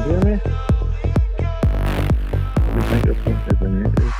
hear me? The microphone is in your ears.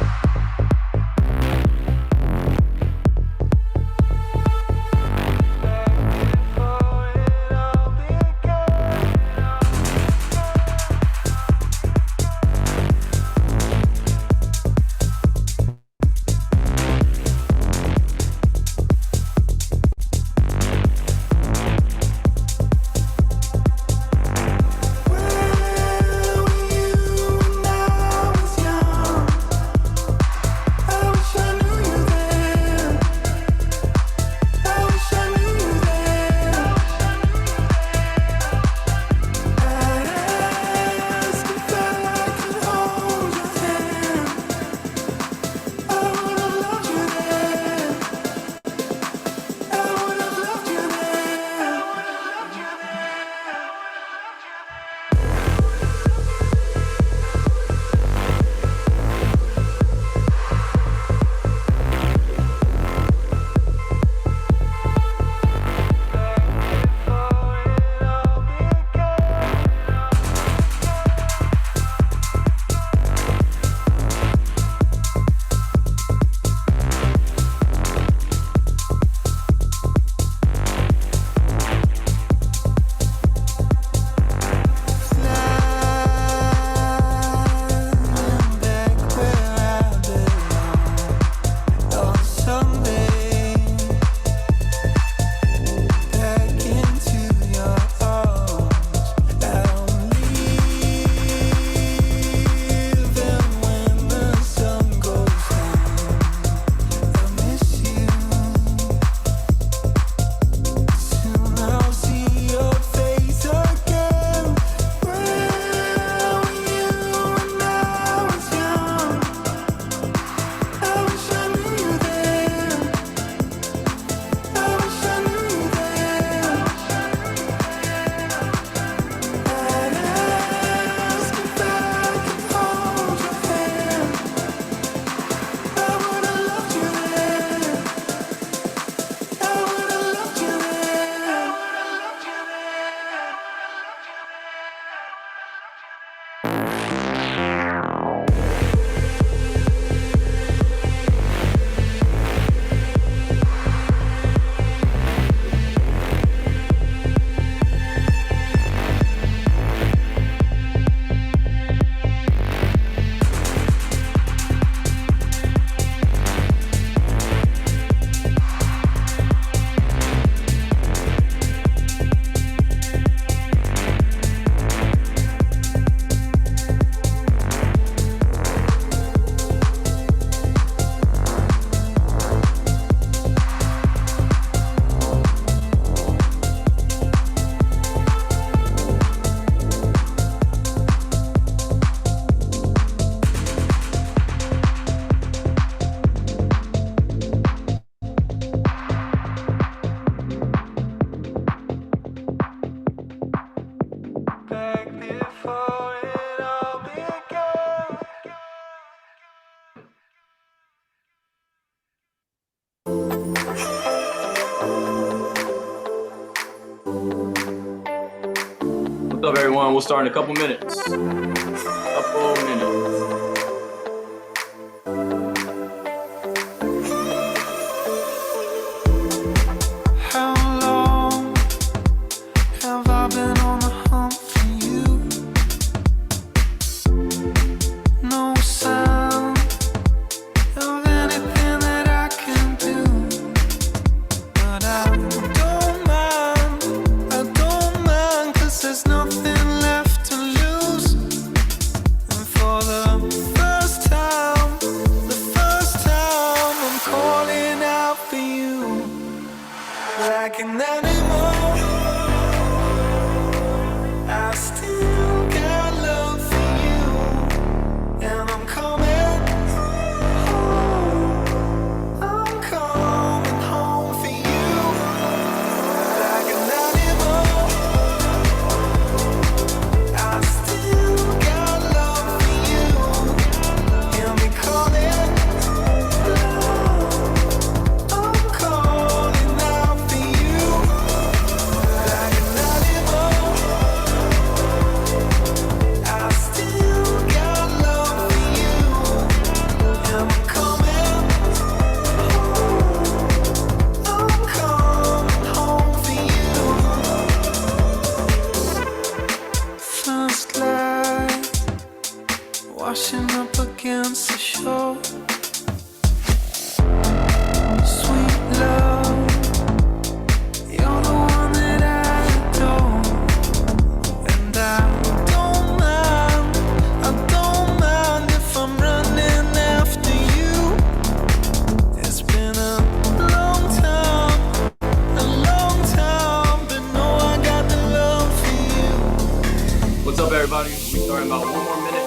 What's up, everyone? We'll start in a couple minutes. How long have I been on the hunt for you? No sound of anything that I can do, but I don't mind, 'cause there's nothing left to lose. And for the up, everybody? We start in about 1 more minute.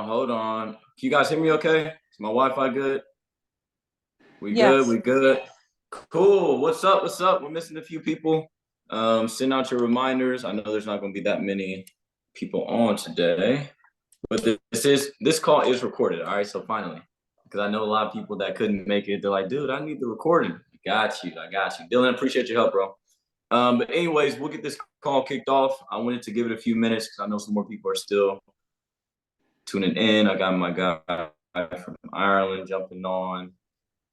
Hold on. Can you guys hear me okay? Is my Wi-Fi good? We Yes. good? We good? Cool. What's up? What's up? We're missing a few people. Send out your reminders. I know there's not going to be that many people on today, but this call is recorded. All right. So finally, because I know a lot of people that couldn't make it. They're like, dude, I need the recording. I got you. Dylan, appreciate your help, bro. But anyways, we'll get this call kicked off. I wanted to give it a few minutes because I know some more people are still tuning in. I got my guy from Ireland jumping on.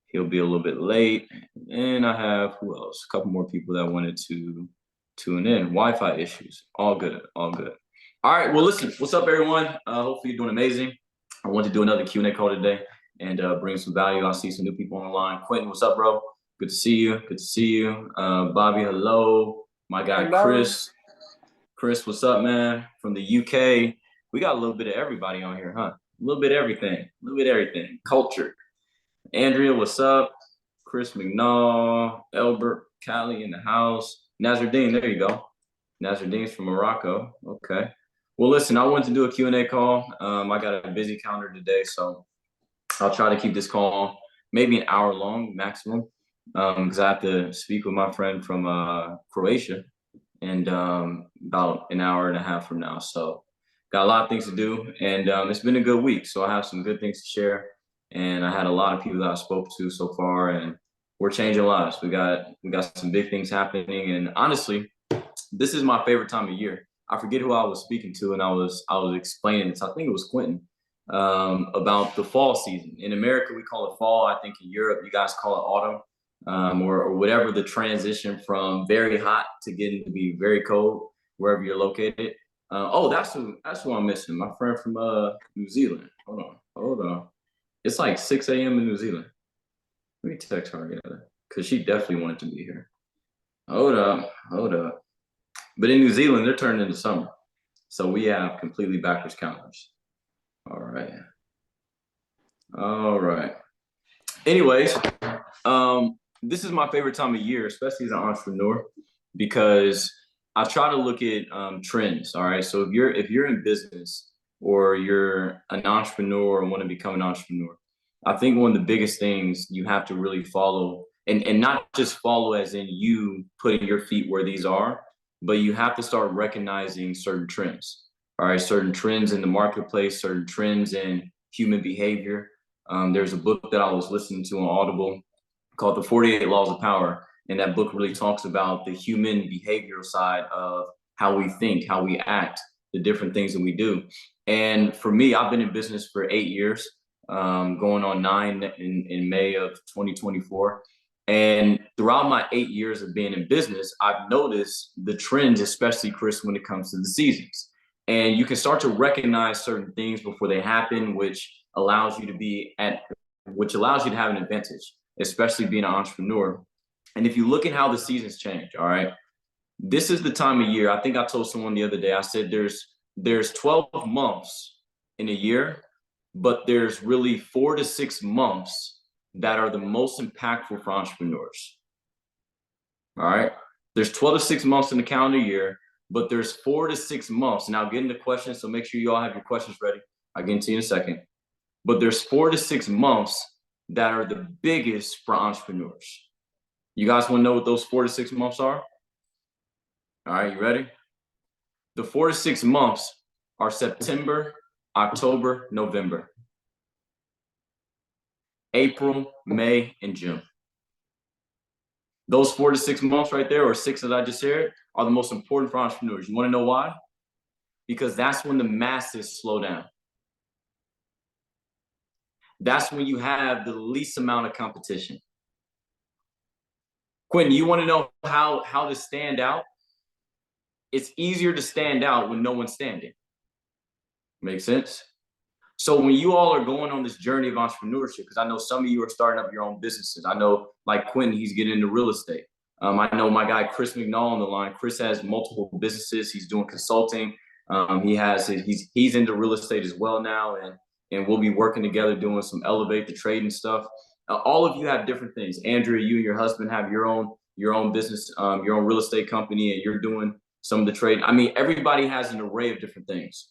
He'll be a little bit late. And I have, who else? A couple more people that wanted to tune in. Wi-Fi issues. All good. All right. Well, listen. What's up, everyone? Hopefully you're doing amazing. I want to do another Q&A call today and bring some value. I see some new people online. Quentin, what's up, bro? Good to see you. Bobby, hello. My guy, Hello. Chris, what's up, man? From the UK. We got a little bit of everybody on here, huh? A little bit of everything. Culture. Andrea, what's up? Chris McNaw, Elbert, Callie in the house. Nazardine, there you go. Nazardine's from Morocco. Okay. Well, listen, I wanted to do a Q&A call. I got a busy calendar today, so I'll try to keep this call maybe an hour long maximum, because I have to speak with my friend from Croatia and about an hour and a half from now. So got a lot of things to do, and it's been a good week. So I have some good things to share. And I had a lot of people that I spoke to so far, and we're changing lives. We got some big things happening, and honestly, this is my favorite time of year. I forget who I was speaking to, and I was explaining this. I think it was Quentin, about the fall season. In America, we call it fall. I think in Europe, you guys call it autumn, or whatever the transition from very hot to getting to be very cold, wherever you're located. Oh, that's who I'm missing. My friend from New Zealand. Hold on. It's like 6 a.m. in New Zealand. Let me text her together, because she definitely wanted to be here. Hold up. But in New Zealand, they're turning into summer. So we have completely backwards calendars. All right. Anyways, this is my favorite time of year, especially as an entrepreneur, because I try to look at trends. All right. So if you're in business, or you're an entrepreneur or want to become an entrepreneur, I think one of the biggest things you have to really follow, and not just follow as in you putting your feet where these are, but you have to start recognizing certain trends. All right, certain trends in the marketplace, certain trends in human behavior. There's a book that I was listening to on Audible called The 48 Laws of Power. And that book really talks about the human behavioral side of how we think, how we act, the different things that we do. And for me, I've been in business for 8 years, going on 9 in May of 2024. And throughout my 8 years of being in business, I've noticed the trends, especially, Chris, when it comes to the seasons. And you can start to recognize certain things before they happen, which allows you to have an advantage, especially being an entrepreneur. And if you look at how the seasons change, all right, this is the time of year. I think I told someone the other day, I said there's 12 months in a year, but there's really 4 to 6 months that are the most impactful for entrepreneurs. All right. There's 12 to 6 months in the calendar year, but there's 4 to 6 months. Now, get into questions, so make sure you all have your questions ready. I'll get into you in a second. But there's 4 to 6 months that are the biggest for entrepreneurs. You guys want to know what those 4 to 6 months are? All right, you ready? The 4 to 6 months are September, October, November, April, May, and June. Those 4 to 6 months right there, or 6 that I just shared, are the most important for entrepreneurs. You want to know why? Because that's when the masses slow down. That's when you have the least amount of competition. Quentin, you want to know how to stand out? It's easier to stand out when no one's standing. Make sense? So when you all are going on this journey of entrepreneurship, because I know some of you are starting up your own businesses. I know, like Quentin, he's getting into real estate. I know my guy Chris McNall on the line. Chris has multiple businesses. He's doing consulting. He's into real estate as well now, and we'll be working together doing some elevate the trade and stuff. All of you have different things. Andrea, you and your husband have your own business, your own real estate company, and you're doing some of the trade. I mean, everybody has an array of different things.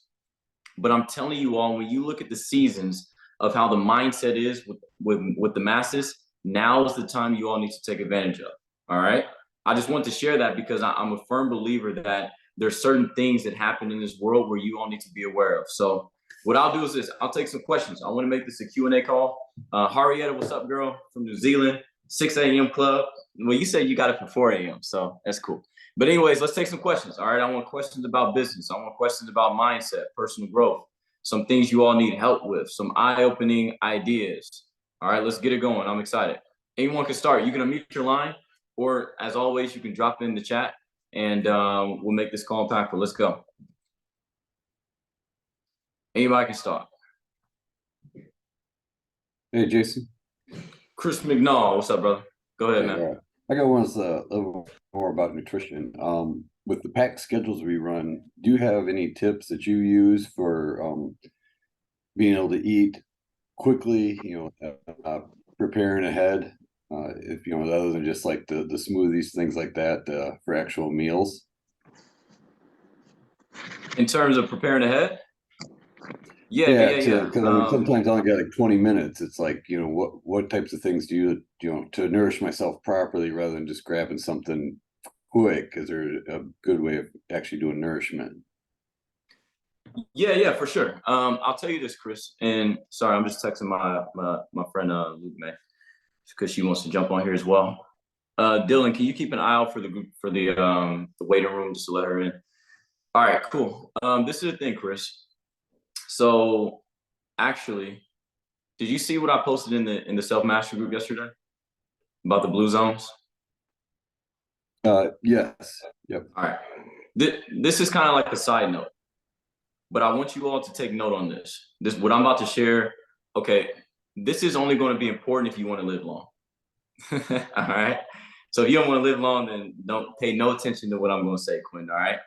But I'm telling you all, when you look at the seasons of how the mindset is with the masses, now is the time you all need to take advantage of. All right. I just want to share that because I'm a firm believer that there's certain things that happen in this world where you all need to be aware of. So what I'll do is this: I'll take some questions. I want to make this a Q&A call. Harrietta, what's up, girl? From New Zealand, 6 a.m. club. Well, you said you got it for 4 a.m. So that's cool. But anyways, let's take some questions. All right. I want questions about business. I want questions about mindset, personal growth, some things you all need help with, some eye-opening ideas. All right, let's get it going. I'm excited. Anyone can start. You can unmute your line, or as always, you can drop in the chat, and we'll make this call impactful. Let's go. Anybody can start. Hey, Jason. Chris McNall, what's up, brother? Go ahead, man. I got one a little more about nutrition. With the packed schedules we run, do you have any tips that you use for being able to eat quickly, preparing ahead, if other than just like the smoothies, things like that, for actual meals? In terms of preparing ahead? Yeah. Because I mean, sometimes I only got like 20 minutes. It's like, what types of things do you to nourish myself properly rather than just grabbing something quick? Is there a good way of actually doing nourishment? Yeah, for sure. I'll tell you this, Chris. And sorry, I'm just texting my friend Luke May, because she wants to jump on here as well. Dylan, can you keep an eye out for the waiting room just to let her in? All right, cool. This is the thing, Chris. So actually, did you see what I posted in the self-mastery group yesterday about the blue zones? Yes. Yep. All right. This is kind of like a side note, but I want you all to take note on this. What I'm about to share. Okay, this is only going to be important if you want to live long. All right. So if you don't want to live long, then don't pay no attention to what I'm going to say, Quinn. All right.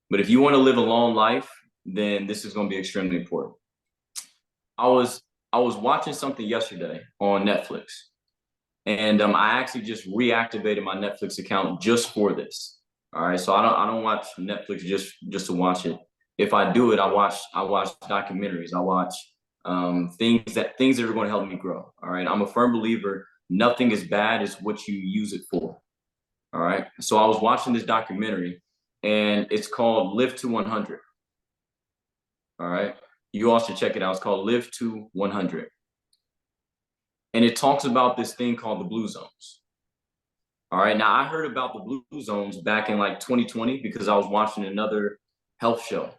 But if you want to live a long life, then this is going to be extremely important. I was watching something yesterday on Netflix, and I actually just reactivated my Netflix account just for this. All right, so I don't watch Netflix just to watch it. If I do it, I watch documentaries. I watch things that are going to help me grow. All right, I'm a firm believer nothing is bad, it's what you use it for. All right, so I was watching this documentary, and it's called Live to 100. All right, you all should check it out. It's called Live to 100. And it talks about this thing called the blue zones. All right, now I heard about the blue zones back in like 2020 because I was watching another health show.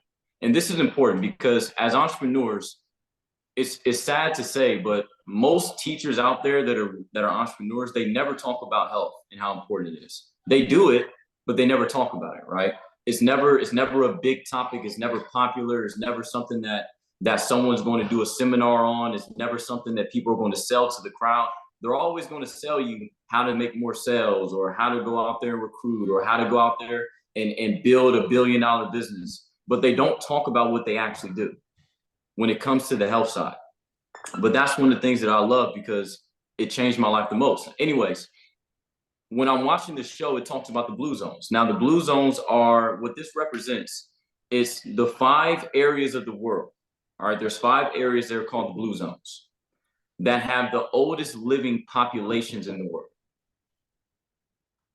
And this is important because as entrepreneurs, it's sad to say, but most teachers out there that are entrepreneurs, they never talk about health and how important it is. They do it, but they never talk about it, right? It's never a big topic. It's never popular. It's never something that someone's going to do a seminar on. It's never something that people are going to sell to the crowd. They're always going to sell you how to make more sales, or how to go out there and recruit, or how to go out there and build $1 billion business. But they don't talk about what they actually do when it comes to the health side. But that's one of the things that I love because it changed my life the most. Anyways, when I'm watching this show, it talks about the blue zones. Now, the blue zones are what this represents. It's the 5 areas of the world. All right, there's 5 areas that are called the blue zones that have the oldest living populations in the world.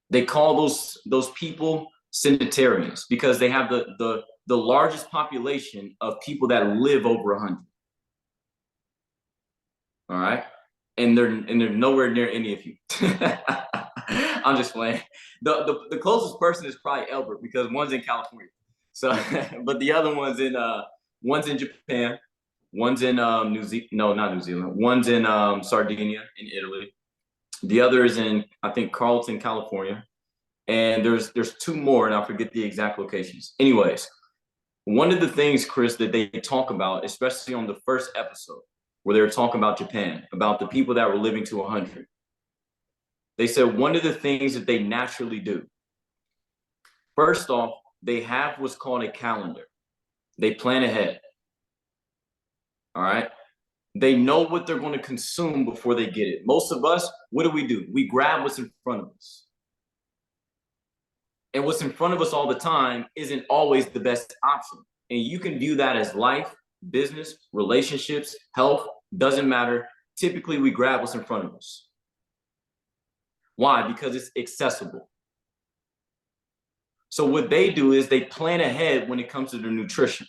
They call those people centenarians because they have the largest population of people that live over 100. All right, and they're nowhere near any of you. I'm just playing. The closest person is probably Albert because one's in California. So, but the other one's in Japan, one's in not New Zealand. One's in Sardinia in Italy. The other is in, I think, Carlton, California. And there's 2 more, and I forget the exact locations. Anyways, one of the things, Chris, that they talk about, especially on the first episode, where they were talking about Japan, about the people that were living to 100. They said one of the things that they naturally do, first off, they have what's called a calendar. They plan ahead. All right. They know what they're going to consume before they get it. Most of us, what do? We grab what's in front of us. And what's in front of us all the time isn't always the best option. And you can view that as life, business, relationships, health, doesn't matter. Typically, we grab what's in front of us. Why? Because it's accessible. So what they do is they plan ahead when it comes to their nutrition.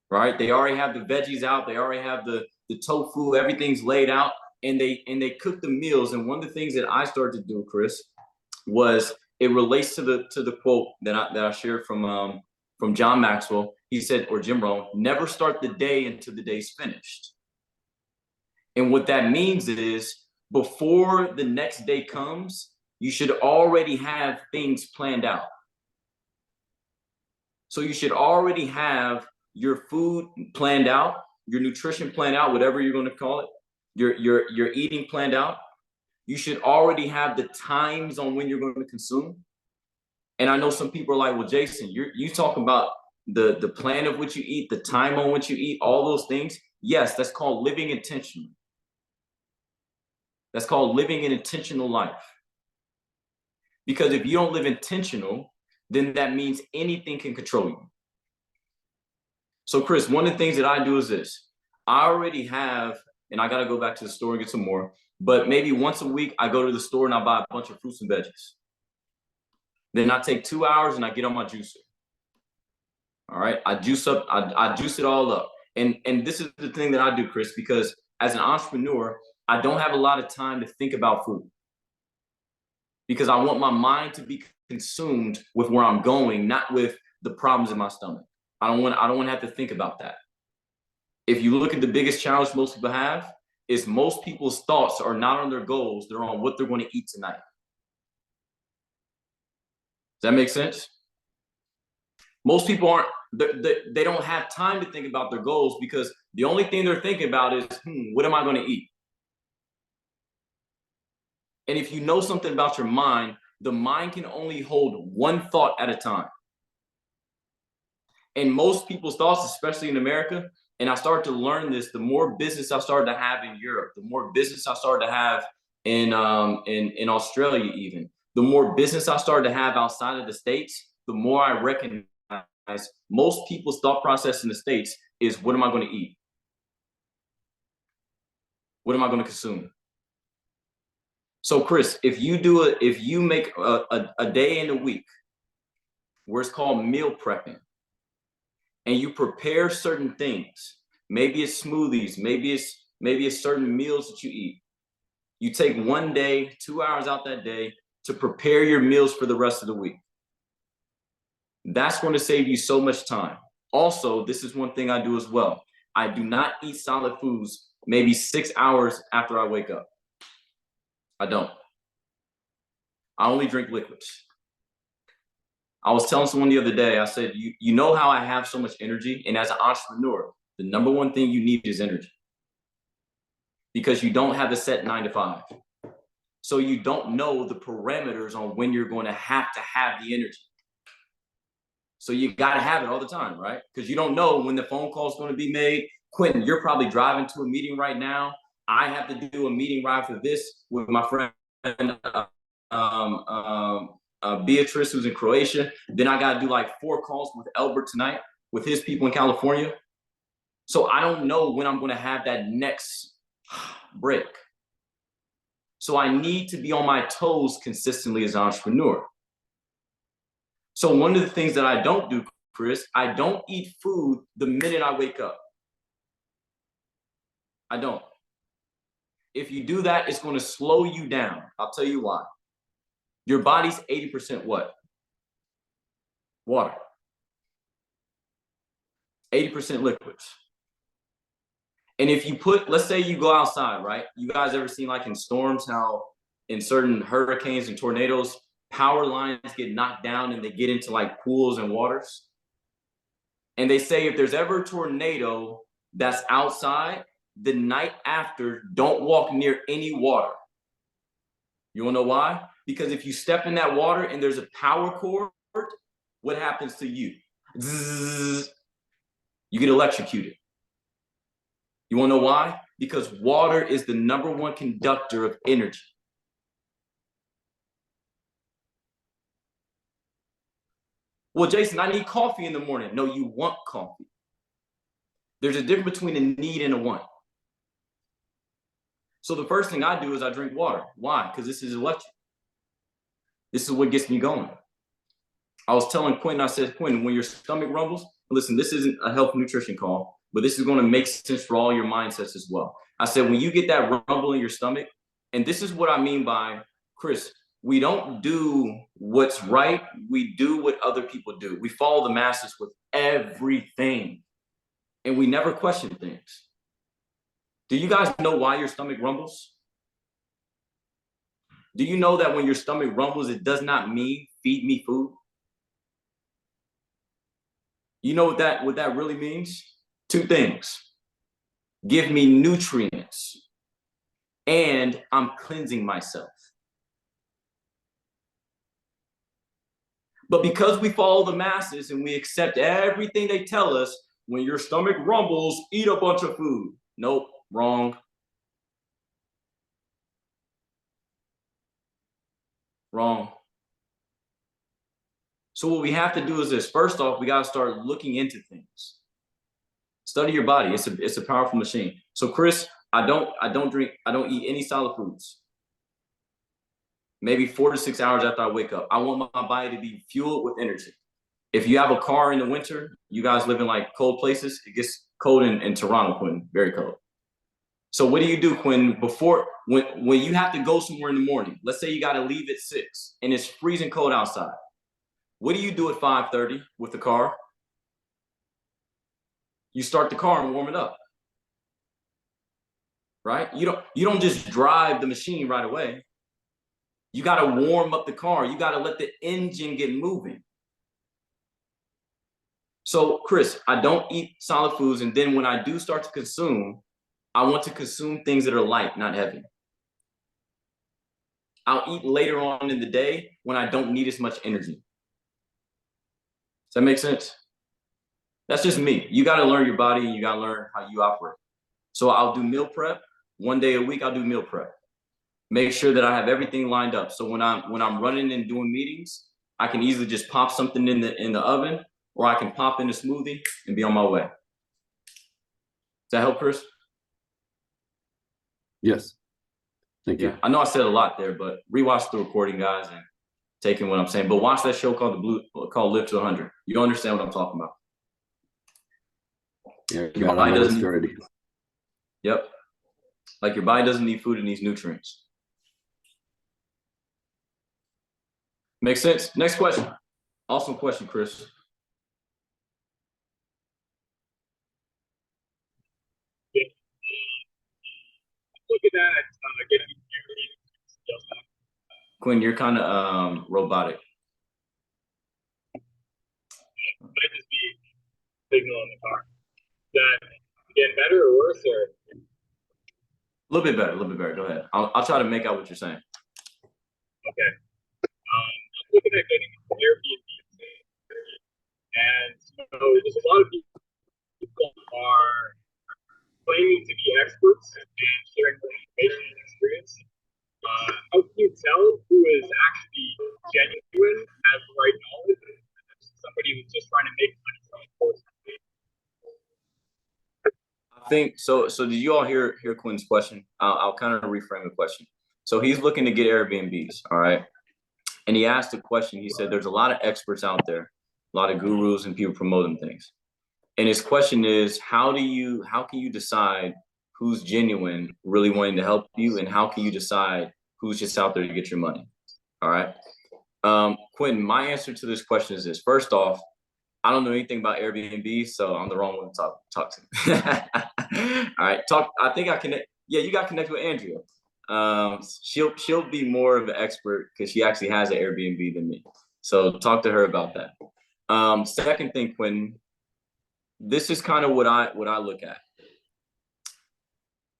Right? They already have the veggies out. They already have the tofu. Everything's laid out, and they cook the meals. And one of the things that I started to do, Chris, was it relates to the quote that I shared from John Maxwell. He said, or Jim Rohn, never start the day until the day's finished. And what that means is before the next day comes, you should already have things planned out. So you should already have your food planned out, your nutrition planned out, whatever you're going to call it, your eating planned out. You should already have the times on when you're going to consume. And I know some people are like, well, Jason, you talk about the plan of what you eat, the time on which you eat, all those things. Yes, that's called living intentionally. That's called living an intentional life. Because if you don't live intentional, then that means anything can control you. So Chris, one of the things that I do is this. I already have, and I got to go back to the store and get some more, but maybe once a week, I go to the store and I buy a bunch of fruits and veggies. Then I take 2 hours and I get on my juicer. All right, I juice it all up. And this is the thing that I do, Chris, because as an entrepreneur, I don't have a lot of time to think about food because I want my mind to be consumed with where I'm going, not with the problems in my stomach. I don't want to have to think about that. If you look at the biggest challenge most people have, is most people's thoughts are not on their goals, they're on what they're going to eat tonight. Does that make sense? Most people they don't have time to think about their goals because the only thing they're thinking about is, what am I going to eat? And if you know something about your mind, the mind can only hold one thought at a time. And most people's thoughts, especially in America, and I started to learn this, the more business I started to have in Europe, the more business I started to have in Australia even, the more business I started to have outside of the States, the more I recognize most people's thought process in the States is, what am I going to eat? What am I going to consume? So Chris, if you make a day in a week where it's called meal prepping, and you prepare certain things, maybe it's smoothies, maybe it's certain meals that you eat. You take 1 day, 2 hours out that day to prepare your meals for the rest of the week. That's going to save you so much time. Also, this is one thing I do as well. I do not eat solid foods maybe 6 hours after I wake up. I don't. I only drink liquids. I was telling someone the other day, I said, you know how I have so much energy? And as an entrepreneur, the number one thing you need is energy. Because you don't have a set 9 to 5. So you don't know the parameters on when you're going to have the energy. So you got to have it all the time, right? Because you don't know when the phone call is going to be made, Quentin, you're probably driving to a meeting right now. I have to do a meeting right for this with my friend Beatrice, who's in Croatia. Then I got to do like 4 calls with Albert tonight with his people in California. So I don't know when I'm going to have that next break. So I need to be on my toes consistently as an entrepreneur. So one of the things that I don't do, Chris, I don't eat food the minute I wake up. I don't. If you do that, it's going to slow you down. I'll tell you why. Your body's 80% what? Water. 80% liquids. And if you put, let's say you go outside, right? You guys ever seen like in storms, how in certain hurricanes and tornadoes, power lines get knocked down and they get into like pools and waters? And they say if there's ever a tornado that's outside, the night after, don't walk near any water. You wanna know why? Because if you step in that water and there's a power cord, what happens to you? Zzz, you get electrocuted. You wanna know why? Because water is the #1 conductor of energy. Well, Jason, I need coffee in the morning. No, you want coffee. There's a difference between a need and a want. So the first thing I do is I drink water. Why? Because this is electric. This is what gets me going. I was telling Quentin, I said, Quentin, when your stomach rumbles, listen, this isn't a health nutrition call, but this is going to make sense for all your mindsets as well. I said, when you get that rumble in your stomach, and this is what I mean by, Chris, we don't do what's right. We do what other people do. We follow the masses with everything, and we never question things. Do you guys know why your stomach rumbles? Do you know that when your stomach rumbles, it does not mean feed me food? You know what that really means? 2 things. Give me nutrients, and I'm cleansing myself. But because we follow the masses and we accept everything they tell us, when your stomach rumbles, eat a bunch of food. Nope, wrong. Wrong. So what we have to do is this. First off, we got to start looking into things. Study your body. It's a powerful machine. So Chris, I don't eat any solid foods. Maybe 4 to 6 hours after I wake up. I want my body to be fueled with energy. If you have a car in the winter, you guys live in like cold places, it gets cold in Toronto, Quinn, very cold. So what do you do, Quinn, when you have to go somewhere in the morning? Let's say you got to leave at 6 and it's freezing cold outside. What do you do at 5:30 with the car? You start the car and warm it up, right? You don't just drive the machine right away. You got to warm up the car. You got to let the engine get moving. So, Chris, I don't eat solid foods. And then when I do start to consume, I want to consume things that are light, not heavy. I'll eat later on in the day when I don't need as much energy. Does that make sense? That's just me. You got to learn your body and you got to learn how you operate. So I'll do meal prep. 1 day a week, I'll do meal prep. Make sure that I have everything lined up. So when I'm running and doing meetings, I can easily just pop something in the oven, or I can pop in a smoothie and be on my way. Does that help, Chris? Yes. Thank you. Yeah, I know I said a lot there, but rewatch the recording, guys, and take in what I'm saying. But watch that show called Live to 100. You'll understand what I'm talking about. Yeah, Your body doesn't already. Yep. Like your body doesn't need food, it needs nutrients. Makes sense? Next question. Awesome question, Chris. Look at that. Getting Quinn, you're kind of robotic. might just be signal in the car. Is that getting better or worse, or? A little bit better, a little bit better. Go ahead. I'll try to make out what you're saying. Okay. I'm looking at getting Airbnb, and so there's a lot of people are claiming to be experts and sharing their information and experience, how can you tell who is actually genuine, has the right knowledge, and somebody who's just trying to make money from the course? I think so. So did you all hear Quinn's question? I'll kind of reframe the question. So he's looking to get Airbnbs, all right? And he asked a question. He said, "There's a lot of experts out there, a lot of gurus and people promoting things." And his question is, how can you decide who's genuine, really wanting to help you, and how can you decide who's just out there to get your money? All right. Quinn, my answer to this question is this. First off, I don't know anything about Airbnb, so I'm the wrong one to talk to. All right, I think I connect. Yeah, you got connected with Andrea. She'll be more of an expert because she actually has an Airbnb than me. So talk to her about that. Second thing, Quinn, this is kind of what I look at.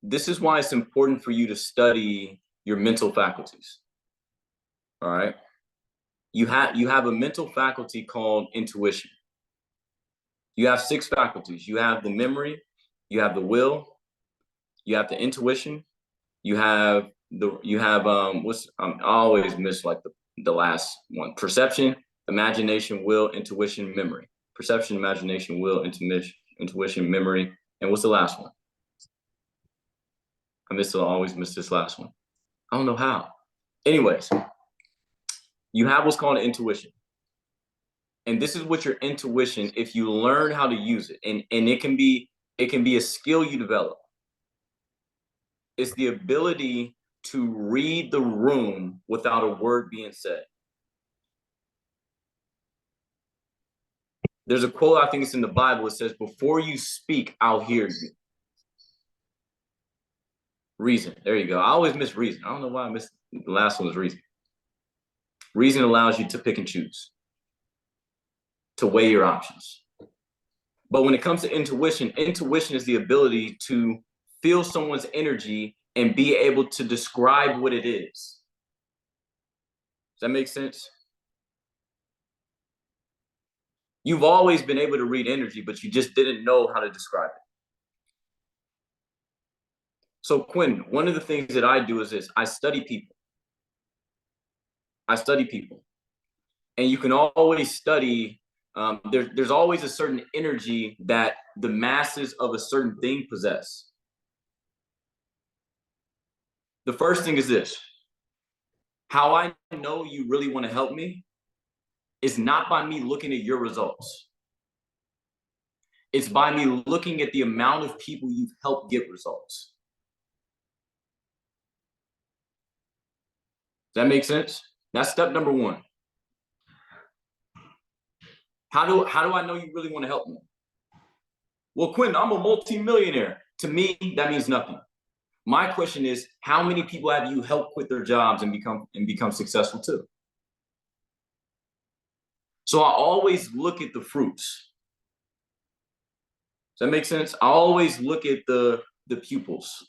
This is why it's important for you to study your mental faculties. All right. You have a mental faculty called intuition. You have 6 faculties. You have the memory, you have the will, you have the intuition, you have I always miss like the last one. Perception, imagination, will, intuition, memory. Perception, imagination, will, intuition, memory. And what's the last one? I always miss this last one. I don't know how. Anyways, you have what's called an intuition. And this is what your intuition, if you learn how to use it, and it can be a skill you develop. It's the ability to read the room without a word being said. There's a quote, I think it's in the Bible, it says, "Before you speak, I'll hear you." Reason, there you go. I always miss reason. I don't know why I missed the last one was reason. Reason allows you to pick and choose, to weigh your options. But when it comes to intuition, intuition is the ability to feel someone's energy and be able to describe what it is. Does that make sense? You've always been able to read energy, but you just didn't know how to describe it. So Quinn, one of the things that I do is this: I study people. And you can always study, there's always a certain energy that the masses of a certain thing possess. The first thing is this: how I know you really want to help me is not by me looking at your results. It's by me looking at the amount of people you've helped get results. Does that make sense? That's step number 1. How do I know you really want to help me? Well, Quinn, I'm a multi-millionaire. To me, that means nothing. My question is, how many people have you helped quit their jobs and become successful too? So I always look at the fruits. Does that make sense? I always look at the pupils.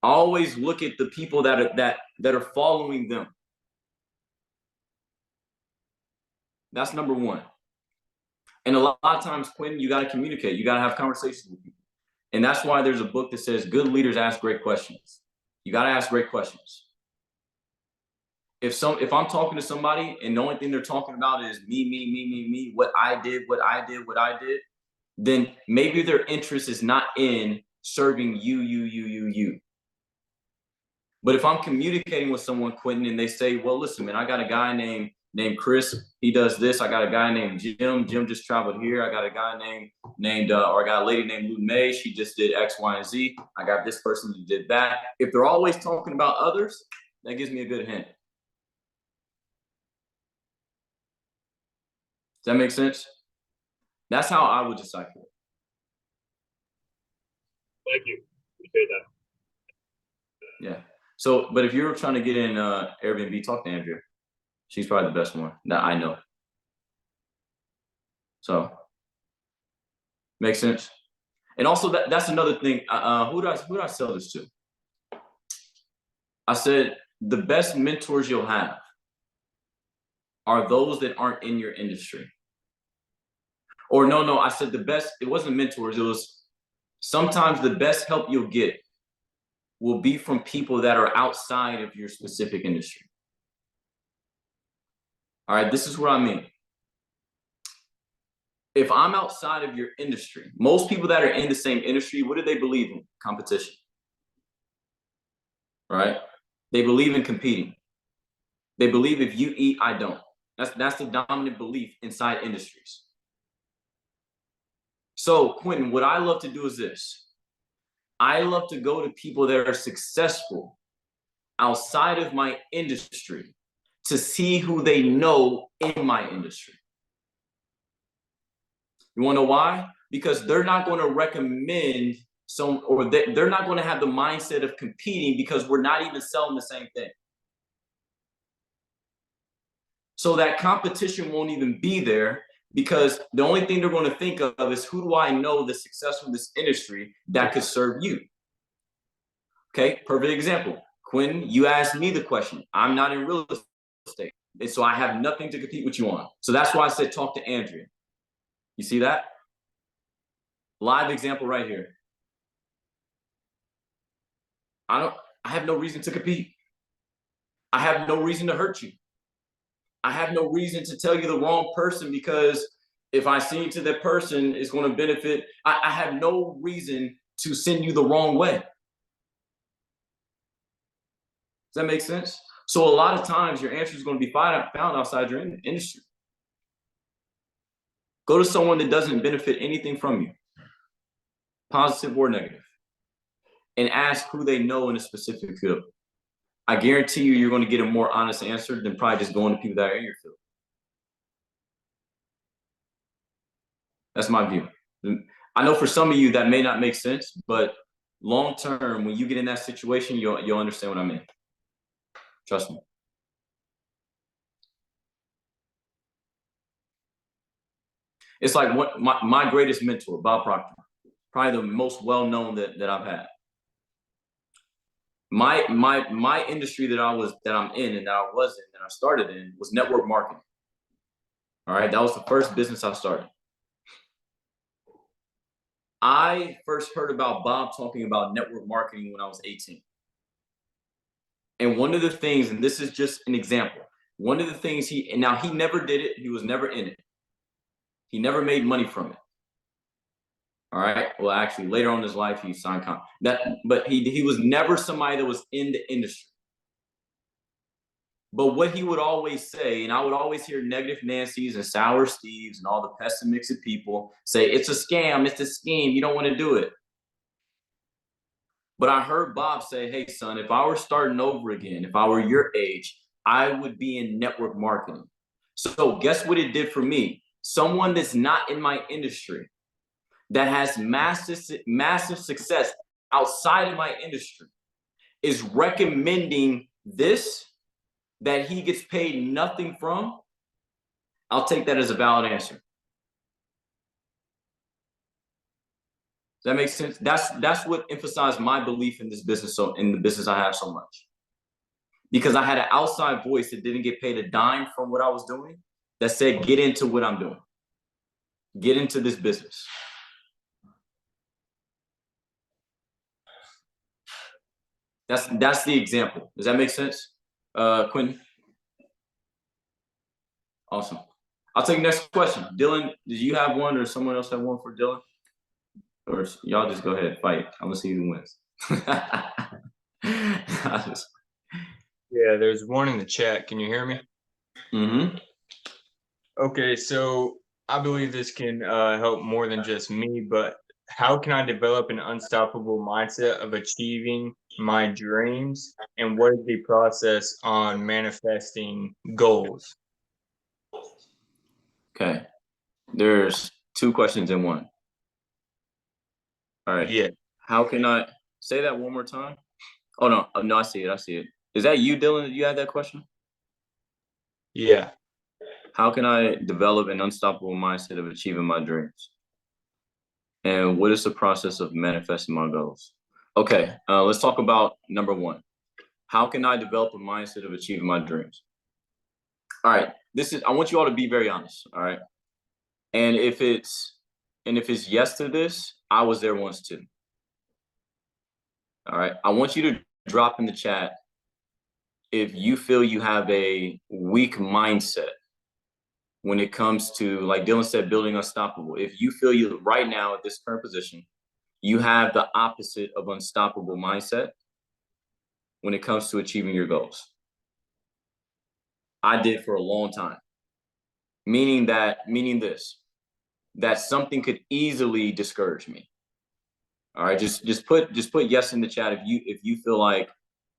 I always look at the people that are following them. That's number 1. And a lot of times, Quinn, you got to communicate. You got to have conversations with people. And that's why there's a book that says good leaders ask great questions. You got to ask great questions. If I'm talking to somebody and the only thing they're talking about is me, what I did, then maybe their interest is not in serving you. But if I'm communicating with someone, Quentin, and they say, well, listen, man, I got a guy named Chris. He does this. I got a guy named Jim. Jim just traveled here. I got a guy or I got a lady named Lou May. She just did X, Y, and Z. I got this person who did that. If they're always talking about others, that gives me a good hint. Does that make sense? That's how I would decipher it. Thank you. Appreciate that. Yeah. So, but if you're trying to get in Airbnb, talk to Andrea. She's probably the best one that I know. So, makes sense. And also, that's another thing. Who did I sell this to? I said the best mentors you'll have are those that aren't in your industry. Or no, I said the best, it wasn't mentors, it was sometimes the best help you'll get will be from people that are outside of your specific industry. All right, this is what I mean. If I'm outside of your industry, most people that are in the same industry, what do they believe in? Competition. Right? They believe in competing. They believe if you eat, I don't. That's the dominant belief inside industries. So, Quentin, what I love to do is this. I love to go to people that are successful outside of my industry to see who they know in my industry. You want to know why? Because they're not going to recommend they're not going to have the mindset of competing because we're not even selling the same thing. So that competition won't even be there because the only thing they're going to think of is who do I know that's successful in this industry that could serve you? Okay, perfect example. Quentin, you asked me the question. I'm not in real estate, and so I have nothing to compete with you on. So that's why I said talk to Andrea. You see that? Live example right here. I have no reason to compete. I have no reason to hurt you. I have no reason to tell you the wrong person because if I seem to that person is going to benefit, I have no reason to send you the wrong way. Does that make sense? So a lot of times your answer is going to be found outside your industry. Go to someone that doesn't benefit anything from you, positive or negative, and ask who they know in a specific field. I guarantee you're going to get a more honest answer than probably just going to people that are in your field. That's my view. I know for some of you that may not make sense, but long term, when you get in that situation, you'll understand what I mean. Trust me. It's like what my greatest mentor, Bob Proctor, probably the most well-known that I've had. My industry that I'm in and that I was in and I started in was network marketing. All right, that was the first business I started. I first heard about Bob talking about network marketing when I was 18. And one of the things, and this is just an example, one of the things he never did it, he was never in it. He never made money from it. All right. Well, actually, later on in his life, he signed but he was never somebody that was in the industry. But what he would always say, and I would always hear negative Nancy's and sour Steves and all the pessimistic people say, it's a scam, it's a scheme, you don't want to do it. But I heard Bob say, hey, son, if I were starting over again, if I were your age, I would be in network marketing. So guess what it did for me? Someone that's not in my industry, that has massive success outside of my industry, is recommending this that he gets paid nothing from. I'll take that as a valid answer. Does that make sense? That's what emphasized my belief in this business, so in the business I have so much. Because I had an outside voice that didn't get paid a dime from what I was doing, that said, get into what I'm doing. Get into this business. That's the example. Does that make sense? Quentin? Awesome. I'll take the next question. Dylan, did you have one or someone else have one for Dylan? Or y'all just go ahead and fight. I'm gonna see who wins. Yeah, there's one in the chat. Can you hear me? Mm-hmm. Okay, so I believe this can help more than just me, but how can I develop an unstoppable mindset of achieving my dreams? And what is the process on manifesting goals? Okay. There's two questions in one. All right. Yeah. How can I say that one more time? Oh, no, I see it. Is that you, Dylan? Did you have that question? Yeah. How can I develop an unstoppable mindset of achieving my dreams? And what is the process of manifesting my goals? Okay, let's talk about number one. How can I develop a mindset of achieving my dreams? All right, I want you all to be very honest, all right? And if it's yes to this, I was there once too. All right. I want you to drop in the chat if you feel you have a weak mindset when it comes to, like Dylan said, building unstoppable. If you feel you right now at this current position, you have the opposite of unstoppable mindset when it comes to achieving your goals. I did for a long time. Meaning this, that something could easily discourage me. All right, just put yes in the chat if you feel like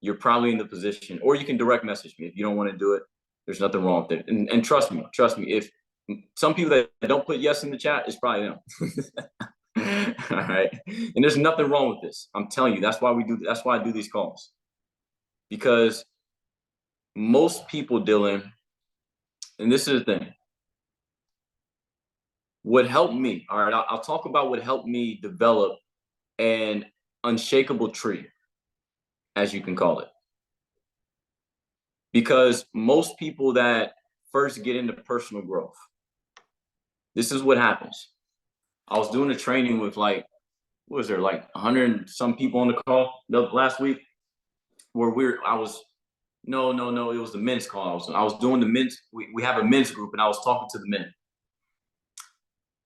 you're probably in the position, or you can direct message me if you don't want to do it. There's nothing wrong with it. And trust me, if some people that don't put yes in the chat, it's probably them. All right. And there's nothing wrong with this. I'm telling you, that's why I do these calls. Because most people, Dylan, and this is the thing, what helped me, all right, I'll talk about what helped me develop an unshakable tree, as you can call it. Because most people that first get into personal growth, this is what happens. I was doing a training with like 100 and some people on the call last week, where it was the men's call. I was doing the men's, we have a men's group, and I was talking to the men.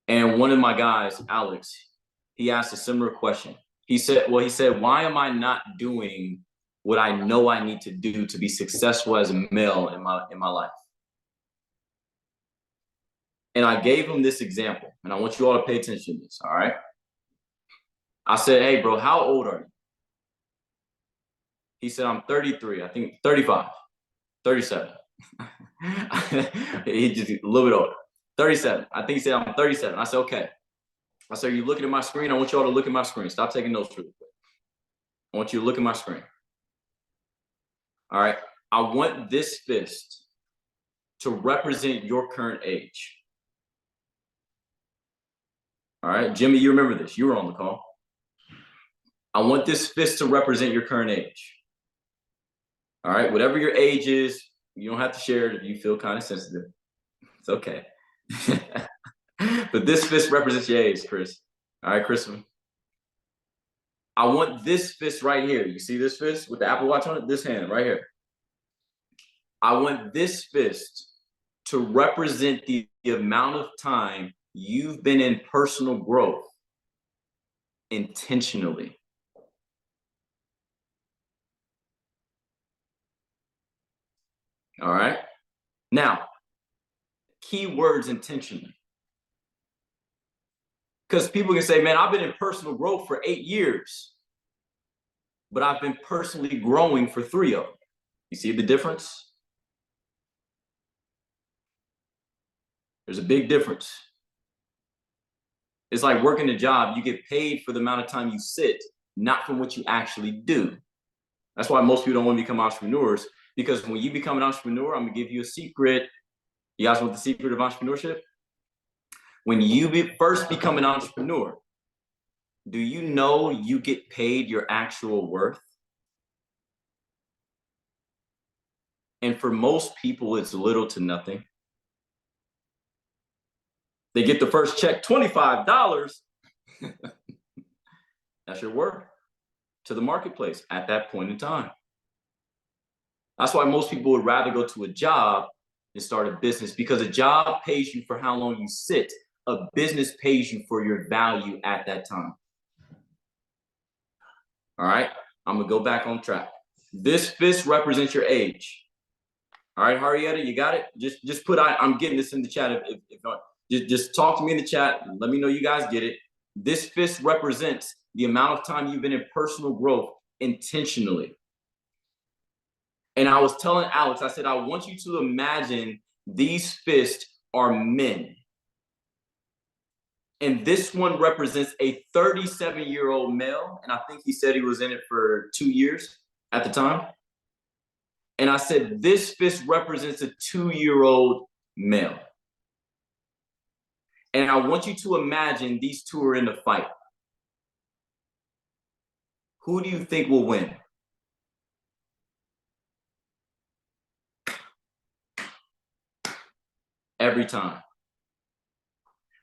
And one of my guys, Alex, he asked a similar question. He said, why am I not doing what I know I need to do to be successful as a male in my life? And I gave him this example, and I want you all to pay attention to this, all right? I said, hey, bro, how old are you? He said, I'm 33, I think 35, 37. He just a little bit older. 37. I think he said, I'm 37. I said, okay. I said, are you looking at my screen? I want you all to look at my screen. Stop taking notes really quick. I want you to look at my screen. All right. I want this fist to represent your current age. All right. Jimmy, you remember this. You were on the call. I want this fist to represent your current age. All right. Whatever your age is, you don't have to share it if you feel kind of sensitive. It's okay. But this fist represents your age, Chris. All right, Chris. I want this fist right here. You see this fist with the Apple Watch on it? This hand right here. I want this fist to represent the amount of time you've been in personal growth intentionally. All right. Now, key words intentionally. Because people can say, man, I've been in personal growth for 8 years, but I've been personally growing for 3 of them. You see the difference? There's a big difference. It's like working a job. You get paid for the amount of time you sit, not from what you actually do. That's why most people don't want to become entrepreneurs, because when you become an entrepreneur, I'm going to give you a secret. You guys want the secret of entrepreneurship? When you first become an entrepreneur, do you know you get paid your actual worth? And for most people, it's little to nothing. They get the first check, $25. That's your worth to the marketplace at that point in time. That's why most people would rather go to a job than start a business, because a job pays you for how long you sit. A business pays you for your value at that time. All right, I'm gonna go back on track. This fist represents your age. All right, Harrietta, you got it? Just put I'm getting this in the chat. If not, just talk to me in the chat. Let me know you guys get it. This fist represents the amount of time you've been in personal growth intentionally. And I was telling Alex, I said, I want you to imagine these fists are men. And this one represents a 37-year-old male. And I think he said he was in it for 2 years at the time. And I said, this fist represents a 2-year-old male. And I want you to imagine these two are in a fight. Who do you think will win? Every time.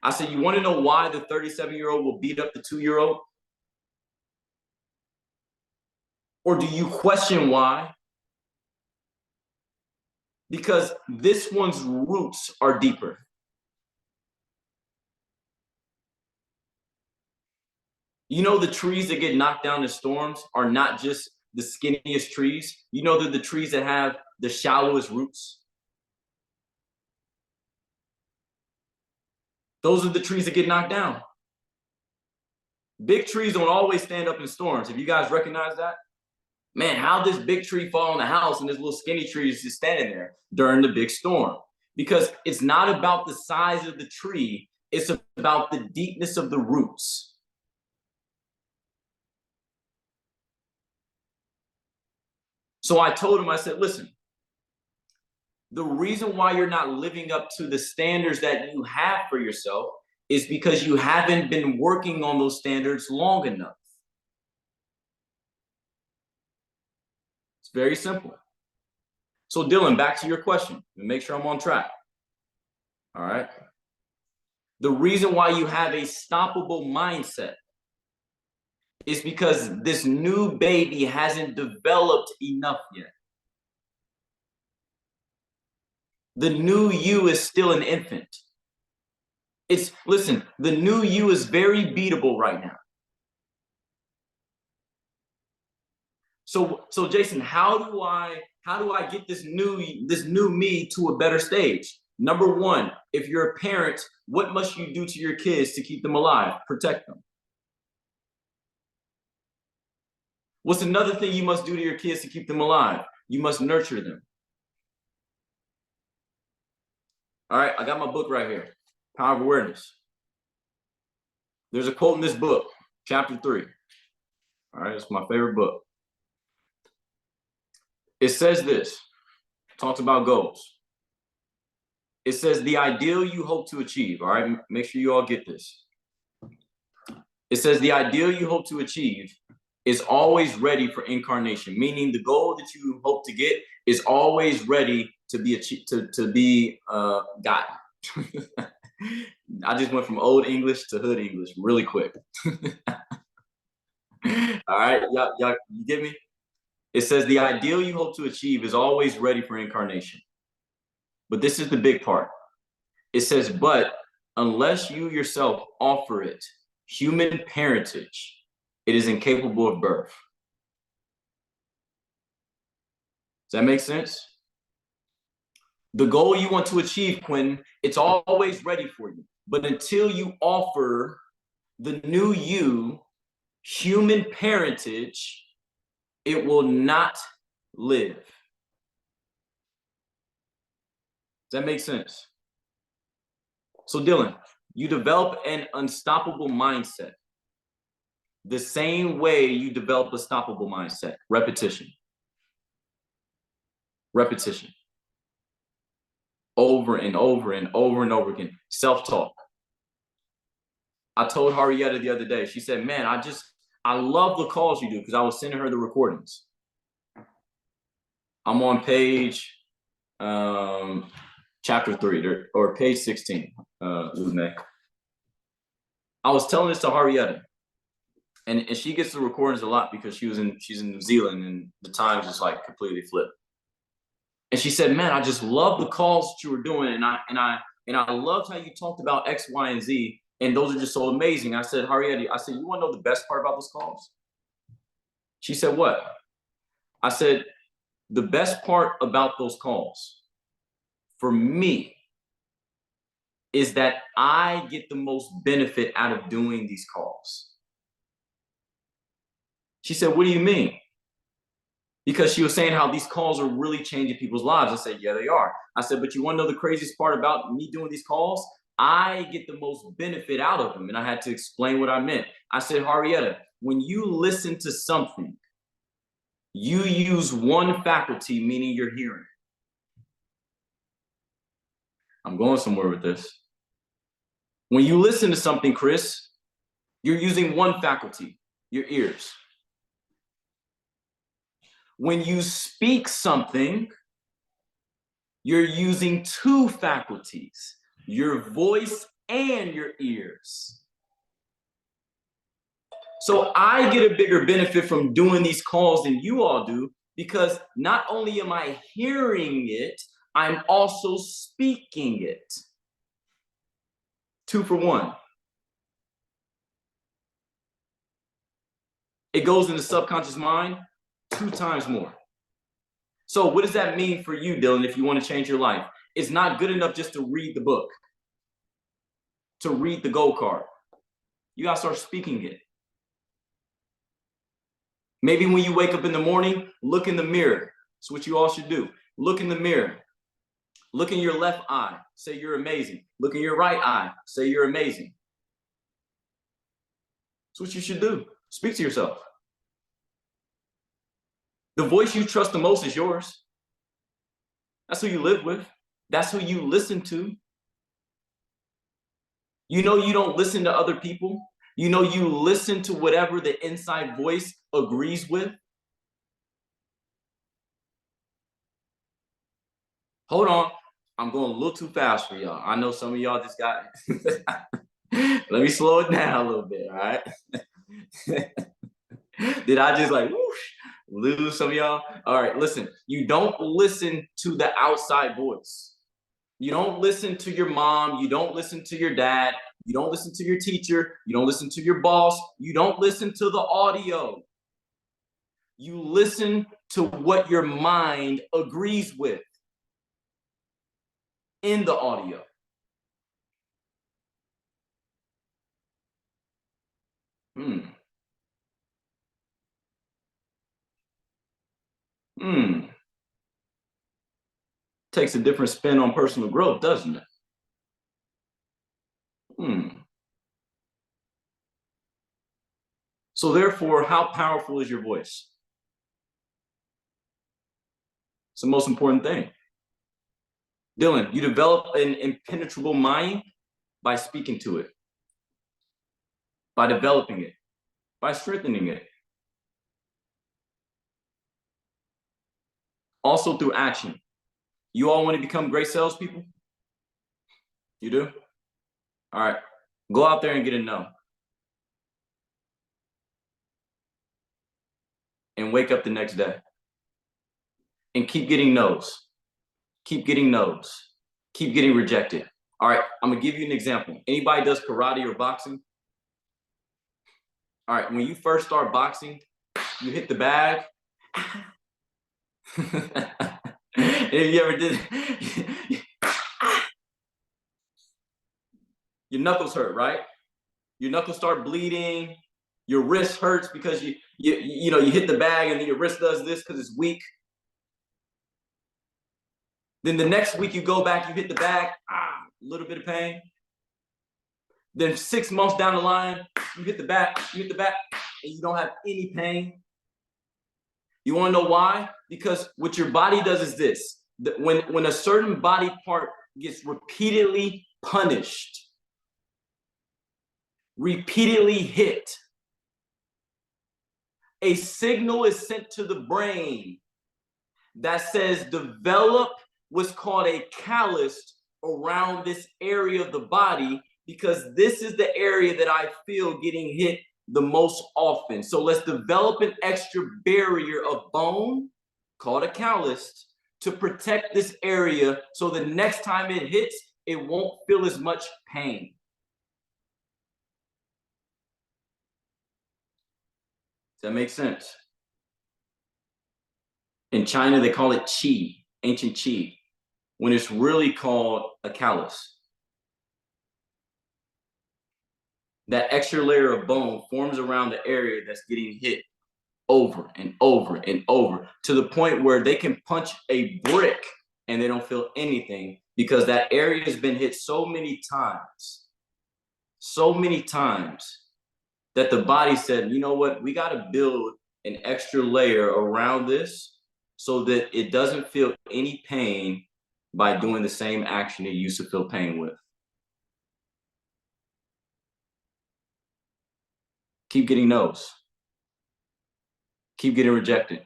I said, you want to know why the 37-year-old will beat up the 2-year-old? Or do you question why? Because this one's roots are deeper. You know, the trees that get knocked down in storms are not just the skinniest trees. You know, they're the trees that have the shallowest roots. Those are the trees that get knocked down. Big trees don't always stand up in storms. Have you guys recognized that? Man, how this big tree fall on the house and this little skinny tree is just standing there during the big storm? Because it's not about the size of the tree, it's about the deepness of the roots. So I told him, I said, listen, the reason why you're not living up to the standards that you have for yourself is because you haven't been working on those standards long enough. It's very simple. So Dylan, back to your question and make sure I'm on track. All right. The reason why you have a stoppable mindset is because this new baby hasn't developed enough yet. The new you is still an infant. Listen, the new you is very beatable right now. So Jason, how do I get this new me to a better stage? Number one, if you're a parent, what must you do to your kids to keep them alive? Protect them. What's another thing you must do to your kids to keep them alive? You must nurture them. All right, I got my book right here, Power of Awareness. There's a quote in this book, chapter 3. All right, it's my favorite book. It says this, talks about goals. It says the ideal you hope to achieve, all right? Make sure you all get this. It says the ideal you hope to achieve is always ready for incarnation, meaning the goal that you hope to get is always ready to be achieved, to be gotten. I just went from old English to hood English really quick. All right, y'all, you get me? It says the ideal you hope to achieve is always ready for incarnation. But this is the big part. It says, but unless you yourself offer it human parentage, it is incapable of birth. Does that make sense? The goal you want to achieve, Quinn, it's always ready for you. But until you offer the new you human parentage, it will not live. Does that make sense? So Dylan, you develop an unstoppable mindset the same way you develop a stoppable mindset. Repetition. Repetition. Over and over and over and over again. Self-talk. I told Harrietta the other day, she said, man, I love the calls you do, because I was sending her the recordings. I'm on page chapter 3 or page 16, Lume. I was telling this to Harrietta, and she gets the recordings a lot because she's in New Zealand and the times just like completely flipped. And she said, man, I just love the calls that you were doing, and I loved how you talked about X, Y, and Z, and those are just so amazing. I said, Harrietta, I said, you want to know the best part about those calls? She said, what? I said, the best part about those calls for me is that I get the most benefit out of doing these calls. She said, what do you mean? Because she was saying how these calls are really changing people's lives. I said, yeah, they are. I said, but you want to know the craziest part about me doing these calls? I get the most benefit out of them. And I had to explain what I meant. I said, Harrietta, when you listen to something, you use one faculty, meaning your hearing. I'm going somewhere with this. When you listen to something, Chris, you're using one faculty, your ears. When you speak something, you're using two faculties, your voice and your ears. So I get a bigger benefit from doing these calls than you all do, because not only am I hearing it, I'm also speaking it. 2 for 1. It goes in the subconscious mind 2 times more. So what does that mean for you, Dylan, if you want to change your life? It's not good enough just to read the book, to read the gold card. You got to start speaking it. Maybe when you wake up in the morning, look in the mirror. That's what you all should do. Look in the mirror. Look in your left eye. Say you're amazing. Look in your right eye. Say you're amazing. That's what you should do. Speak to yourself. The voice you trust the most is yours. That's who you live with. That's who you listen to. You know you don't listen to other people. You know you listen to whatever the inside voice agrees with. Hold on. I'm going a little too fast for y'all. I know some of y'all just got it. Let me slow it down a little bit, all right? Did I just like whoosh, lose some of y'all? All right, listen. You don't listen to the outside voice. You don't listen to your mom. You don't listen to your dad. You don't listen to your teacher. You don't listen to your boss. You don't listen to the audio. You listen to what your mind agrees with in the audio. Takes a different spin on personal growth, doesn't it? So therefore, how powerful is your voice? It's the most important thing. Dylan, you develop an impenetrable mind by speaking to it, by developing it, by strengthening it. Also through action. You all want to become great salespeople? You do? All right, go out there and get a no. And wake up the next day. And keep getting no's. Keep getting no's. Keep getting rejected. All right, I'm gonna give you an example. Anybody does karate or boxing? All right, when you first start boxing, you hit the bag. If you ever did, your knuckles hurt, right? Your knuckles start bleeding. Your wrist hurts because you hit the bag and then your wrist does this because it's weak. Then the next week you go back, you hit the bag, a little bit of pain. Then 6 months down the line, you hit the back, and you don't have any pain. You want to know why? Because what your body does is this. When a certain body part gets repeatedly punished, repeatedly hit, a signal is sent to the brain that says develop what's called a callus around this area of the body, because this is the area that I feel getting hit the most often. So let's develop an extra barrier of bone called a callus to protect this area so the next time it hits, it won't feel as much pain. Does that make sense? In China, they call it qi, ancient qi, when it's really called a callus. That extra layer of bone forms around the area that's getting hit over and over and over, to the point where they can punch a brick and they don't feel anything, because that area has been hit so many times that the body said, you know what, we got to build an extra layer around this so that it doesn't feel any pain by doing the same action it used to feel pain with. Keep getting no's. Keep getting rejected.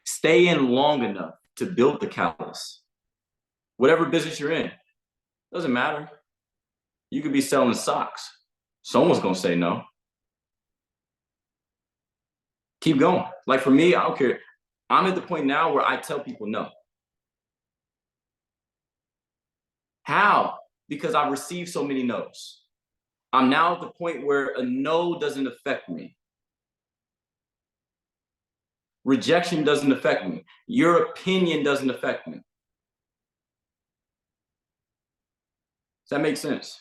Stay in long enough to build the callus. Whatever business you're in, doesn't matter. You could be selling socks. Someone's gonna say no. Keep going. Like for me, I don't care. I'm at the point now where I tell people no. How? Because I've received so many no's. I'm now at the point where a no doesn't affect me. Rejection doesn't affect me. Your opinion doesn't affect me. Does that make sense?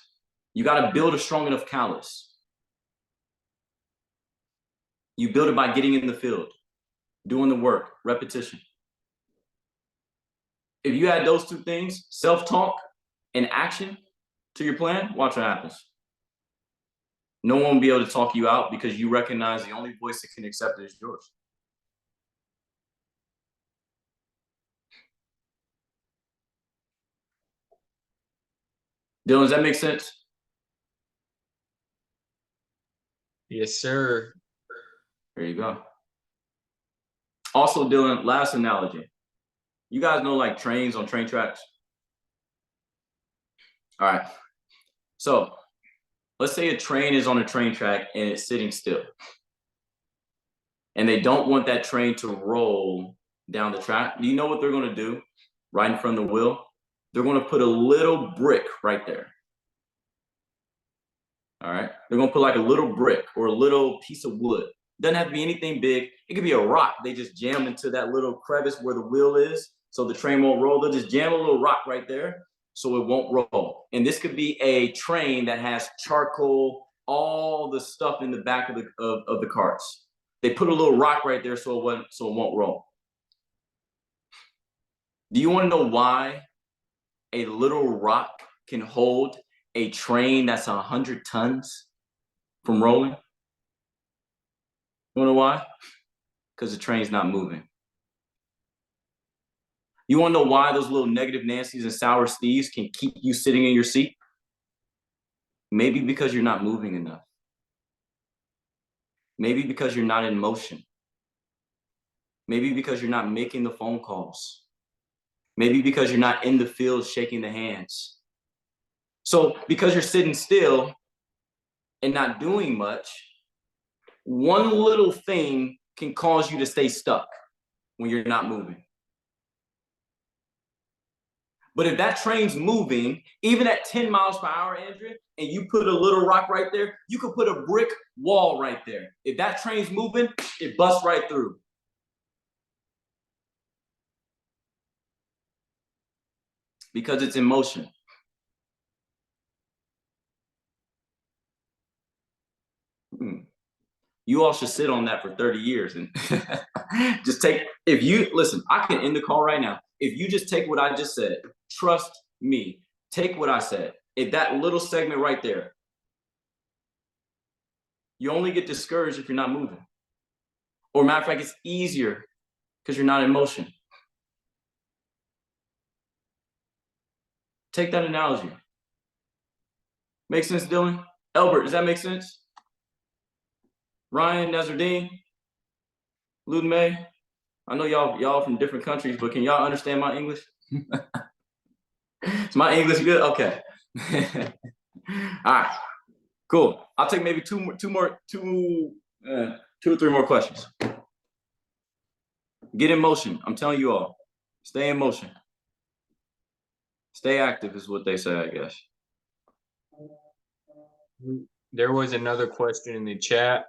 You got to build a strong enough callus. You build it by getting in the field, doing the work, repetition. If you add those two things, self-talk and action to your plan, watch what happens. No one will be able to talk you out because you recognize the only voice that can accept it is yours. Dylan, does that make sense? Yes, sir. There you go. Also, Dylan, last analogy. You guys know like trains on train tracks? All right. So let's say a train is on a train track and it's sitting still. And they don't want that train to roll down the track. Do you know what they're going to do right in front of the wheel? They're going to put a little brick right there. All right. They're going to put like a little brick or a little piece of wood. Doesn't have to be anything big. It could be a rock. They just jam into that little crevice where the wheel is so the train won't roll. They'll just jam a little rock right there so it won't roll. And this could be a train that has charcoal, all the stuff in the back of the carts. They put a little rock right there so it won't roll. Do you want to know why a little rock can hold a train that's 100 tons from rolling? You want to know why? Because the train's not moving. You want to know why those little negative Nancy's and sour Steves can keep you sitting in your seat? Maybe because you're not moving enough. Maybe because you're not in motion. Maybe because you're not making the phone calls. Maybe because you're not in the field shaking the hands. So because you're sitting still and not doing much, one little thing can cause you to stay stuck when you're not moving. But if that train's moving, even at 10 miles per hour, Andrea, and you put a little rock right there, you could put a brick wall right there. If that train's moving, it busts right through. Because it's in motion. You all should sit on that for 30 years and just take, if you, listen, I can end the call right now. If you just take what I just said, trust me, take what I said. If that little segment right there, you only get discouraged if you're not moving. Or matter of fact, it's easier because you're not in motion. Take that analogy. Make sense, Dylan? Albert, does that make sense? Ryan, Nazardine, Lud May, I know y'all from different countries, but can y'all understand my English? Is my English good? Okay. All right, cool. I'll take maybe two or three more questions. Get in motion. I'm telling you all, stay in motion. Stay active is what they say, I guess. There was another question in the chat.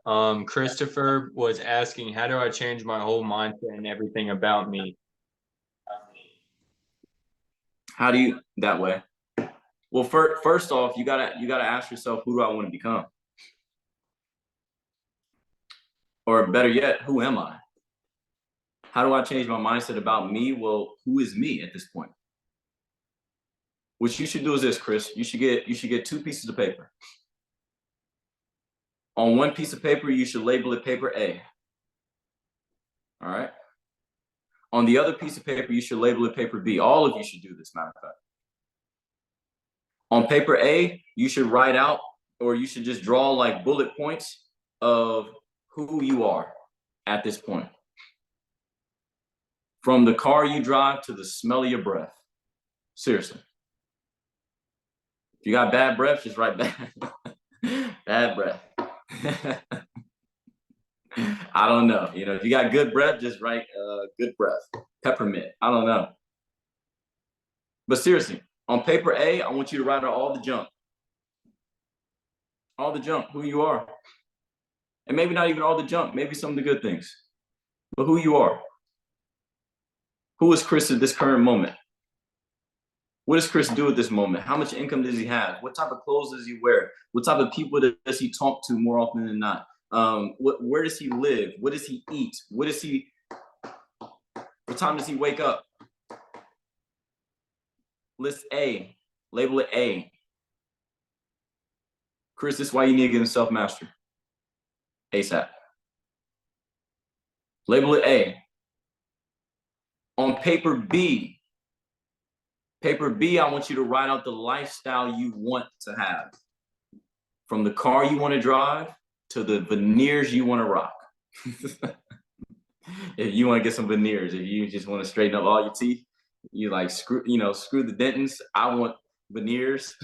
Christopher was asking, how do I change my whole mindset and everything about me? How do you, that way? Well, first off, you gotta ask yourself, who do I want to become? Or better yet, who am I? How do I change my mindset about me? Well, who is me at this point? What you should do is this, Chris. You should get 2 pieces of paper. On one piece of paper, you should label it paper A. All right. On the other piece of paper, you should label it paper B. All of you should do this, matter of fact. On paper A, you should write out, or you should just draw like bullet points of who you are at this point. From the car you drive to the smell of your breath. Seriously. If you got bad breath, just write bad, bad breath. I don't know. You know, if you got good breath, just write good breath. Peppermint. I don't know. But seriously, on paper A, I want you to write out all the junk. All the junk, who you are. And maybe not even all the junk, maybe some of the good things. But who you are. Who is Chris at this current moment? What does Chris do at this moment? How much income does he have? What type of clothes does he wear? What type of people does he talk to more often than not? Where does he live? What does he eat? What time does he wake up? List A, label it A. Chris, this is why you need to get in self-mastery. ASAP. Label it A. On paper B, I want you to write out the lifestyle you want to have. From the car you want to drive to the veneers you want to rock. If you want to get some veneers, if you just want to straighten up all your teeth, you like screw the dentist. I want veneers.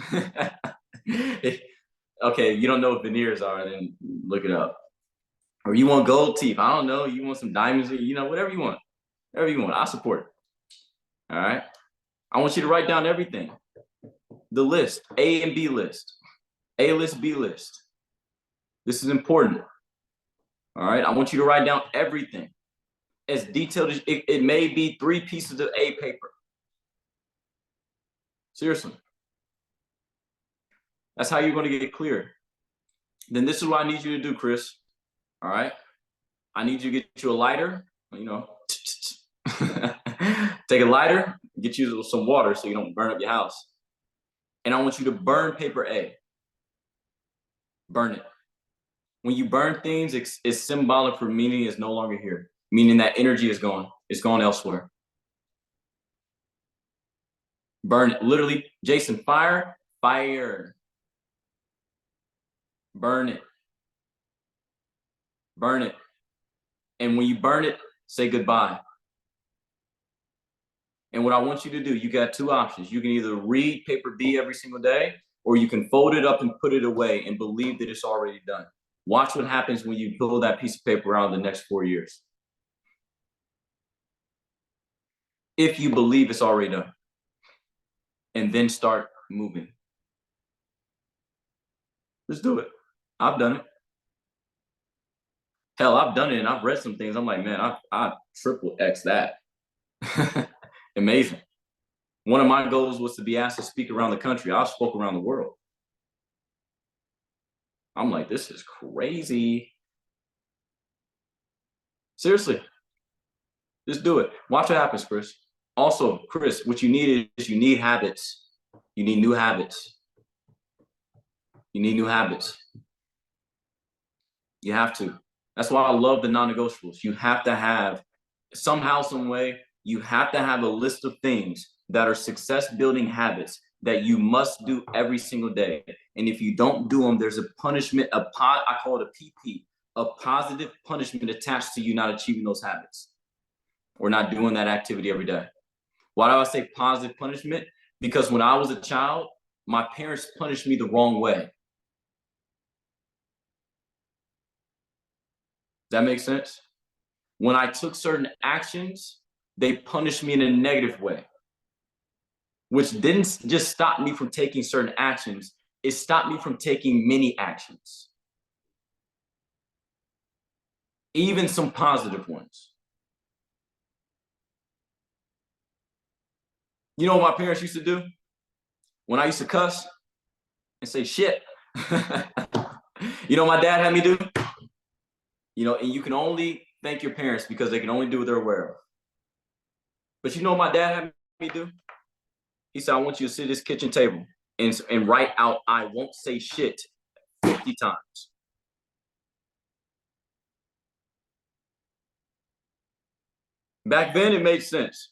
Okay, you don't know what veneers are, then look it up. Or you want gold teeth. I don't know. You want some diamonds, whatever you want. Whatever you want, I support it. All right. I want you to write down everything. The list, A and B list. A list, B list. This is important. All right. I want you to write down everything. As detailed as it may be 3 pieces of A paper. Seriously. That's how you're going to get clear. Then this is what I need you to do, Chris. All right. I need you to get you a lighter, take a lighter, get you some water so you don't burn up your house. And I want you to burn paper A. Burn it. When you burn things, it's symbolic for meaning is no longer here, meaning that energy is gone. It's gone elsewhere. Burn it. Literally, Jason, fire. Burn it. Burn it. And when you burn it, say goodbye. And what I want you to do, you got 2 options. You can either read paper B every single day, or you can fold it up and put it away and believe that it's already done. Watch what happens when you pull that piece of paper out in the next 4 years. If you believe it's already done. And then start moving. Let's do it. I've done it. Hell, I've done it and I've read some things. I'm like, man, I triple X that. Amazing. One of my goals was to be asked to speak around the country. I spoke around the world. I'm like, this is crazy. Seriously. Just do it. Watch what happens, Chris. Also, Chris, what you need is you need habits. You need new habits. You need new habits. You have to. That's why I love the non-negotiables. You have to have, somehow, some way, you have to have a list of things that are success-building habits that you must do every single day. And if you don't do them, there's a punishment, I call it a PP, a positive punishment attached to you not achieving those habits or not doing that activity every day. Why do I say positive punishment? Because when I was a child, my parents punished me the wrong way. Does that make sense? When I took certain actions, they punished me in a negative way, which didn't just stop me from taking certain actions, it stopped me from taking many actions, even some positive ones. You know what my parents used to do? When I used to cuss and say shit, you know what my dad had me do? And you can only thank your parents because they can only do what they're aware of. But you know what my dad had me do? He said, I want you to sit at this kitchen table and write out, I won't say shit 50 times. Back then, it made sense.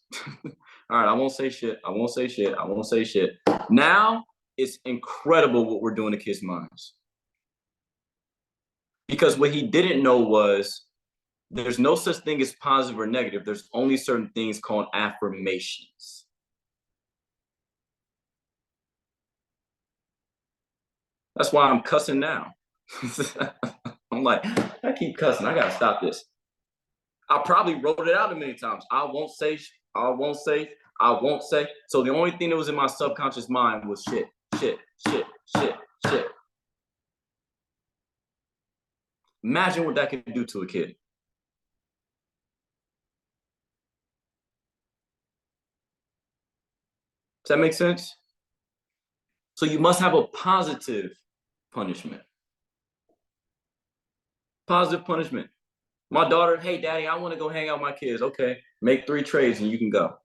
All right, I won't say shit. I won't say shit. I won't say shit. Now, it's incredible what we're doing to kids' minds. Because what he didn't know was there's no such thing as positive or negative. There's only certain things called affirmations. That's why I'm cussing now. I'm like, I keep cussing. I gotta stop this. I probably wrote it out a million times. I won't say. I won't say. I won't say. So the only thing that was in my subconscious mind was shit, shit, shit, shit, shit. Imagine what that could do to a kid. Does that make sense? So you must have a positive punishment. Positive punishment. My daughter, hey, daddy, I want to go hang out with my kids. Okay, make 3 trades and you can go.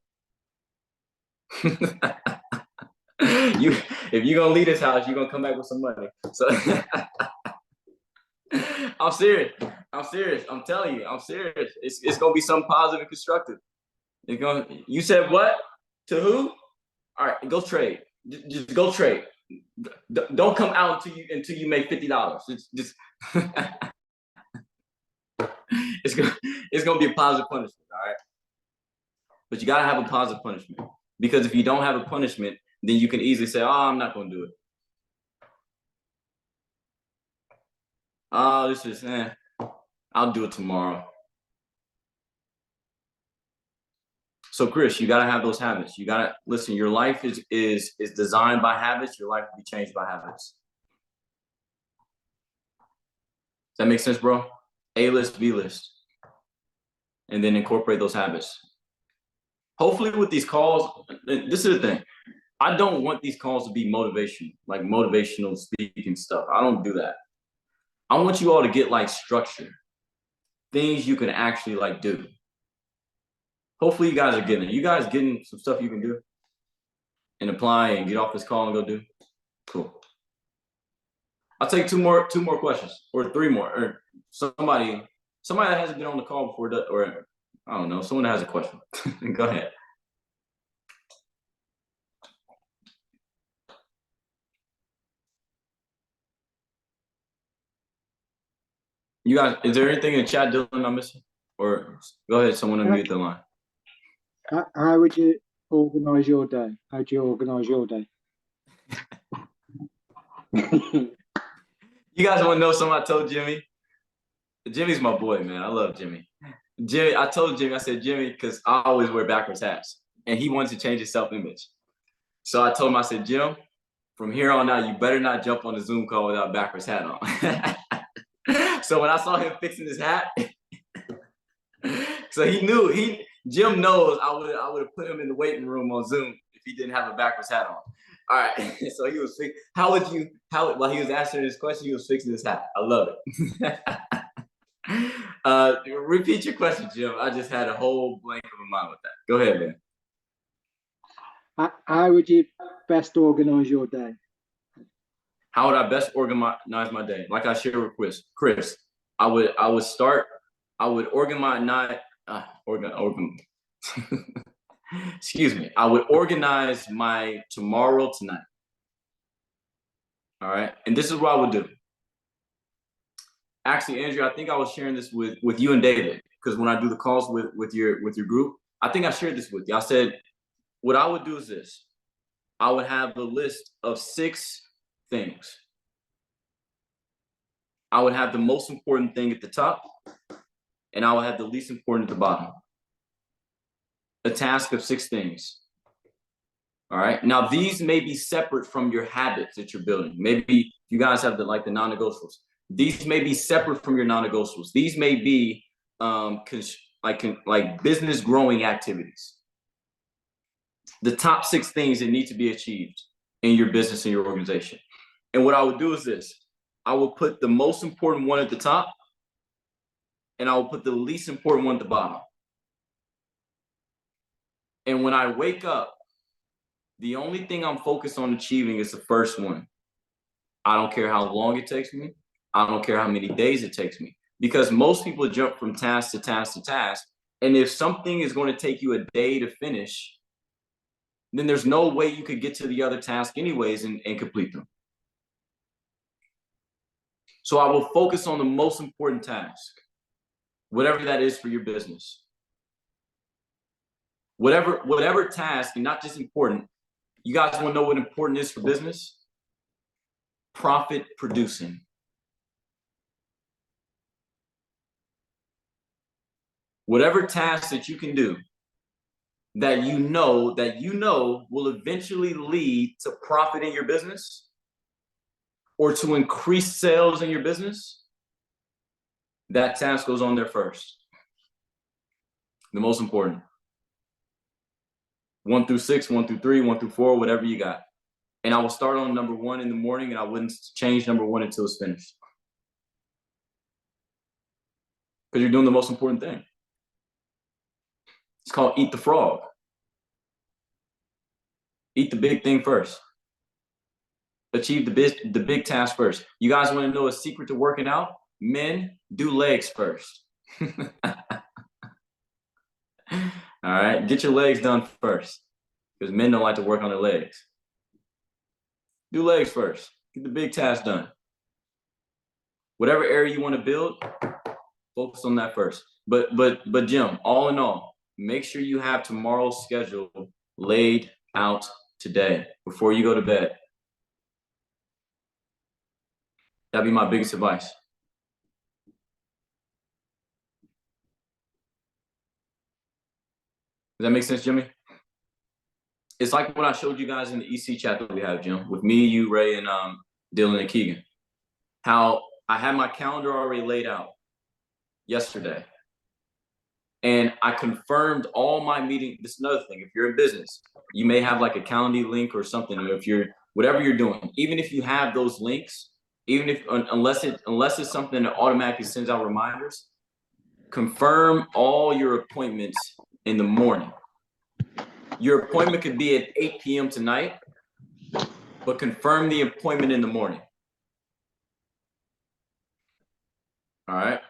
If you're gonna leave this house, you're gonna come back with some money. So I'm serious. I'm serious. I'm telling you, I'm serious. It's gonna be something positive and constructive. It's gonna. You said what? To who? All right, go trade. Just go trade. Don't come out until you make $50. It's just it's gonna be a positive punishment. All right, but you gotta have a positive punishment, because if you don't have a punishment, then you can easily say, "Oh, I'm not gonna do it. Oh, this is I'll do it tomorrow." So Chris, you gotta have those habits. You gotta listen. Your life is designed by habits. Your life will be changed by habits. Does that make sense, bro? A list, B list, and then incorporate those habits. Hopefully, with these calls, this is the thing. I don't want these calls to be motivation, like motivational speaking stuff. I don't do that. I want you all to get like structure, things you can actually like do. Hopefully you guys are getting it. You guys getting some stuff you can do and apply and get off this call and go do? Cool. I'll take two more questions, or 3 more, or somebody that hasn't been on the call before, or I don't know, someone that has a question. Go ahead. You guys, is there anything in chat, Dylan, I'm missing? Or go ahead, someone unmute the line. How would you organise your day? How do you organise your day? You guys want to know something I told Jimmy? Jimmy's my boy, man. I love Jimmy. I told Jimmy, I said, Jimmy, because I always wear backwards hats, and he wanted to change his self-image. So I told him, I said, Jim, from here on out, you better not jump on the Zoom call without a backwards hat on. So when I saw him fixing his hat, so Jim knows I would have put him in the waiting room on Zoom if he didn't have a backwards hat on. All right, so he was while he was answering this question, he was fixing his hat. I love it. Repeat your question, Jim. I just had a whole blank of a mind with that. Go ahead, man. How would you best organise your day? How would I best organize my day? Like I shared with Chris, I would organize excuse me. I would organize my tomorrow tonight. All right, and this is what I would do. Actually, Andrew, I think I was sharing this with you and David, because when I do the calls with your group, I think I shared this with you. I said, what I would do is this. I would have the list of 6 things. I would have the most important thing at the top, and I would have the least important at the bottom. A task of 6 things. All right. Now, these may be separate from your habits that you're building. Maybe you guys have the non-negotiables. These may be separate from your non-negotiables. These may be like business growing activities. The top 6 things that need to be achieved in your business and your organization. And what I would do is this. I will put the most important one at the top, and I will put the least important one at the bottom. And when I wake up, the only thing I'm focused on achieving is the first one. I don't care how long it takes me. I don't care how many days it takes me, because most people jump from task to task to task. And if something is going to take you a day to finish, then there's no way you could get to the other task anyways and complete them. So I will focus on the most important task, whatever that is for your business. Whatever task, and not just important. You guys want to know what important is for business? profit producing. Whatever task that you can do that you know will eventually lead to profit in your business or to increase sales in your business, that task goes on there first. The most important. 1 through 6, 1 through 3, 1 through 4, whatever you got. And I will start on number 1 in the morning, and I wouldn't change number 1 until it's finished. Because you're doing the most important thing. It's called eat the frog. Eat the big thing first. Achieve the big task first. You guys want to know a secret to working out? Men, do legs first. All right, get your legs done first, because men don't like to work on their legs. Do legs first. Get the big task done. Whatever area you want to build, focus on that first. But Jim, all in all, make sure you have tomorrow's schedule laid out today before you go to bed. That'd be my biggest advice. Does that make sense, Jimmy? It's like when I showed you guys in the EC chat that we have, Jim, with me, you, Ray, and Dylan and Keegan, how I had my calendar already laid out yesterday. And I confirmed all my meetings. This is another thing. If you're in business, you may have like a Calendly link or something. Or if you're, whatever you're doing, even if you have those links, even if, unless it's something that automatically sends out reminders, confirm all your appointments in the morning. Your appointment could be at 8 p.m. tonight, but confirm the appointment in the morning. All right.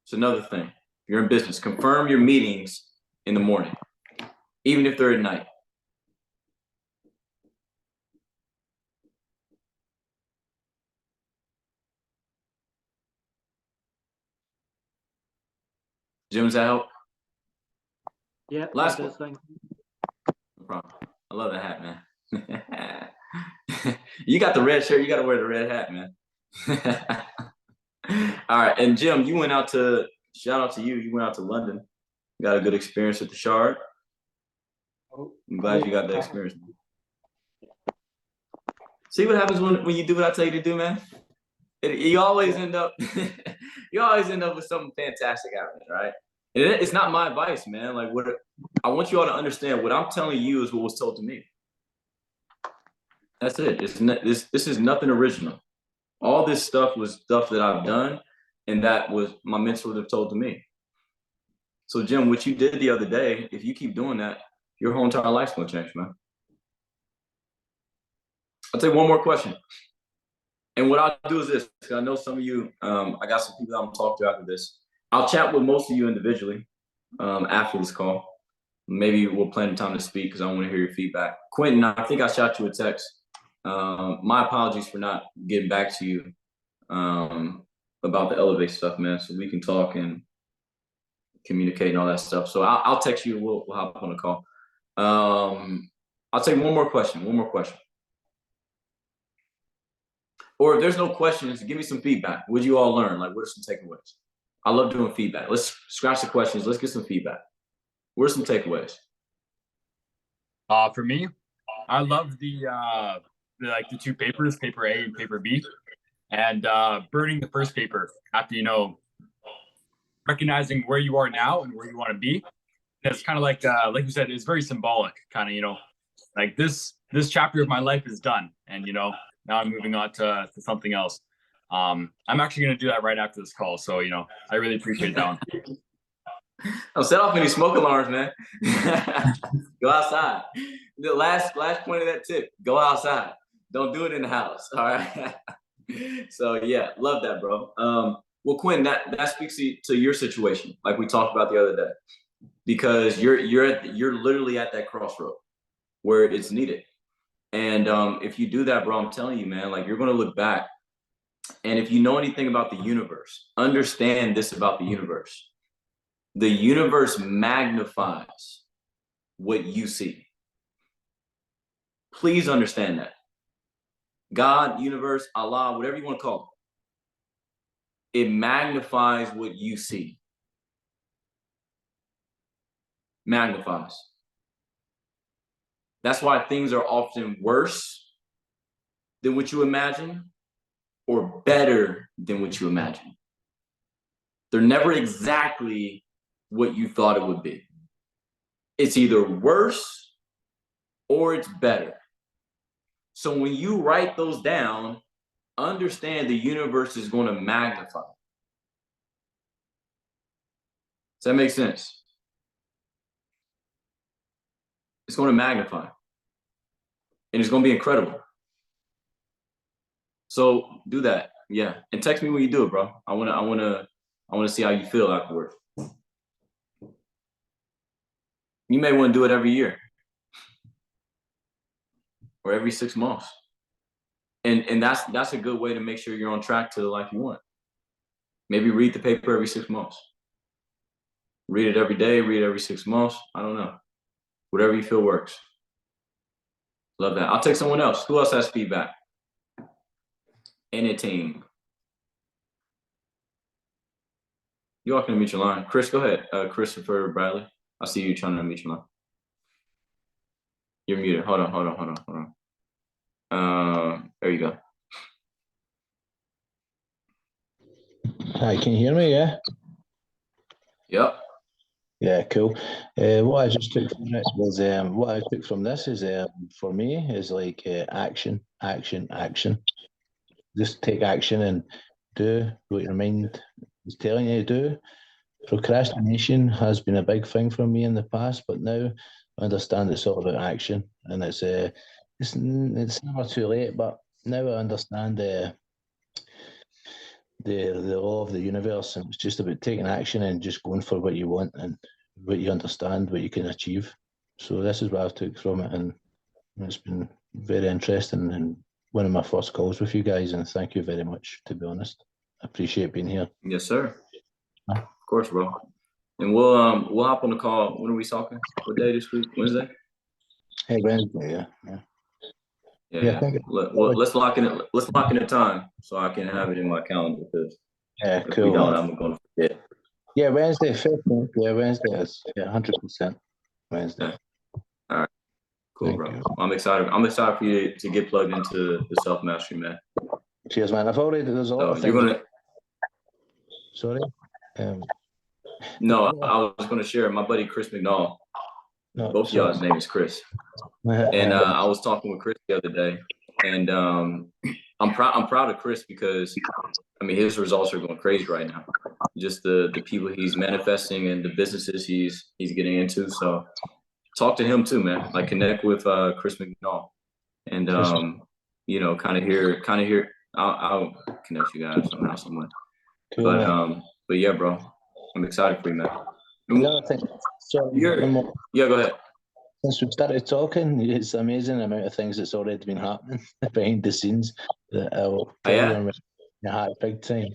It's another thing. If you're in business, confirm your meetings in the morning, even if they're at night. Jim, does that help? Yeah, Last that one. does, thank you. No problem. I love that hat, man. You got the red shirt. You got to wear the red hat, man. All right. And Jim, you went out to, shout out to you. You went out to London. You got a good experience at the Shard. I'm glad you got that experience. See what happens when you do what I tell you to do, man? You always end up, you always end up with something fantastic happening, right? And it's not my advice, man. Like, what I want you all to understand, what I'm telling you is what was told to me. That's it. It's not, this is nothing original. All this stuff was stuff that I've done, and that was my mentors have told to me. So, Jim, what you did the other day, if you keep doing that, your whole entire life's gonna change, man. I'll take one more question. And what I'll do is this, because I know some of you, I got some people that I'm gonna talk to after this. I'll chat with most of you individually after this call. Maybe we'll plan a time to speak because I want to hear your feedback. Quentin, I think I shot you a text. My apologies for not getting back to you about the Elevate stuff, man. So we can talk and communicate and all that stuff. So I'll text you. We'll hop on a call. I'll take one more question. Or if there's no questions, give me some feedback. What did you all learn? Like, what are some takeaways? I love doing feedback. Let's scratch the questions. Let's get some feedback. What are some takeaways? For me, I love the two papers, paper A and paper B, and burning the first paper after, recognizing where you are now and where you want to be. It's kind of like you said, it's very symbolic, kind of, like this chapter of my life is done, and now I'm moving on to something else. I'm actually going to do that right after this call, so I really appreciate that one. I'll set off any smoke alarms, man. Go outside. The last point of that tip: go outside. Don't do it in the house. All right. So yeah, love that, bro. Well, Quinn, that speaks to your situation, like we talked about the other day, because you're literally at that crossroad where it's needed. And if you do that, bro, I'm telling you, man, like, you're gonna look back, and if you know anything about the universe, understand this about the universe. The universe magnifies what you see. Please understand that. God, universe, Allah, whatever you want to call it, it magnifies what you see. Magnifies. That's why things are often worse than what you imagine or better than what you imagine. They're never exactly what you thought it would be. It's either worse or it's better. So when you write those down, understand the universe is going to magnify. Does that make sense? It's going to magnify. And it's going to be incredible. So do that. Yeah. And text me when you do it, bro. I want to see how you feel afterward. You may want to do it every year or every 6 months. And that's a good way to make sure you're on track to the life you want. Maybe read the paper every 6 months. Read it every day, read it every 6 months. I don't know. Whatever you feel works. Love that. I'll take someone else. Who else has feedback? Anything. You all can unmute your line. Chris, go ahead. Christopher Bradley. I see you trying to unmute your line. You're muted. Hold on. There you go. Hi, can you hear me? Yeah. Yep. Yeah, cool. What I just took from it was what I took from this is for me is like action. Just take action and do what your mind is telling you to do. Procrastination has been a big thing for me in the past, but now I understand it's all about action, and it's never too late. But now I understand the law of the universe, and it's just about taking action and just going for what you want and what you understand, what you can achieve. So this is what I've took from it, and it's been very interesting and one of my first calls with you guys, and thank you very much, to be honest. I appreciate being here. Yes, sir. Of course, bro. And we'll hop on the call. When are we talking? What day this week? Wednesday? Hey, Wednesday, yeah. Yeah. Let's lock in it. Let's lock in the time so I can have it in my calendar, because if we don't, I'm going to forget. Yeah, Wednesday, 15th. Yeah, Wednesday is 100% Wednesday. All right. Cool, Thank bro. you. I'm excited. I'm excited for you to get plugged into the self-mastery, man. Cheers, man. There's a lot of things. You're gonna. Sorry. No, I was going to share my buddy Chris McNall. No, both y'all's name is Chris. And I was talking with Chris the other day, and I'm proud of Chris because I mean his results are going crazy right now. Just the people he's manifesting and the businesses he's getting into. So talk to him too, man. Like connect with Chris McNall, and you know, kind of hear. I'll connect you guys somehow, somewhere. Cool, but yeah, bro, I'm excited for you, man. The other thing, yeah, go ahead. Since we've started talking, it's amazing the amount of things that's already been happening behind the scenes that I will tell you in a big time.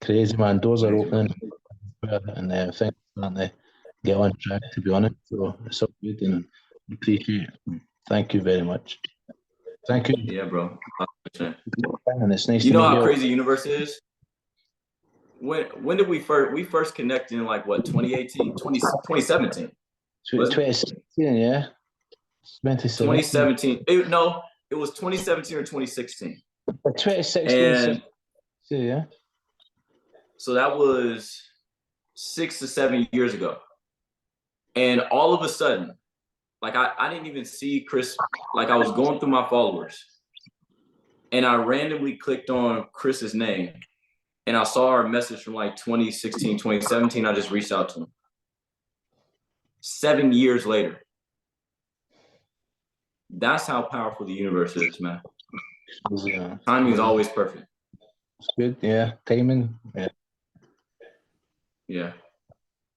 Crazy, man. Doors are opening and things are starting to get on track, to be honest. So it's so good and appreciate it. Thank you very much. Thank you. Yeah, bro. And it's nice you to know meet how crazy the universe is? When did we first connect in, like what, 2018, 2017? 2017, yeah. 2017. It was 2017 or 2016. 2016. And yeah. So that was 6 to 7 years ago. And all of a sudden, like I didn't even see Chris, like I was going through my followers and I randomly clicked on Chris's name and I saw our message from like 2016, 2017. I just reached out to him. 7 years later. That's how powerful the universe is, man. Yeah. Timing is always perfect. It's good, yeah. Timing, yeah. Yeah.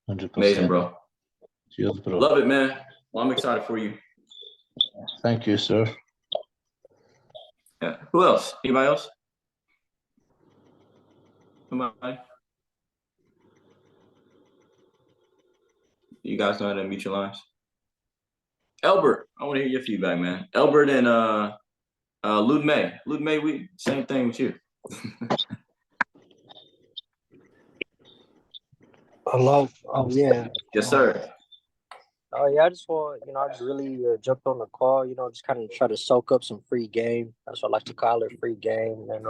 100%. Amazing, bro. Cheers, bro. Love it, man. Well, I'm excited for you. Thank you, sir. Yeah. Who else? Anybody else? Somebody? You guys know how to mute your lines? Albert, I want to hear your feedback, man. Albert and Lude May, we same thing with you. Hello. Oh yeah. Yes, sir. Oh yeah. I just want I just really jumped on the call. Just kind of try to soak up some free game. That's what I like to call it, free game. And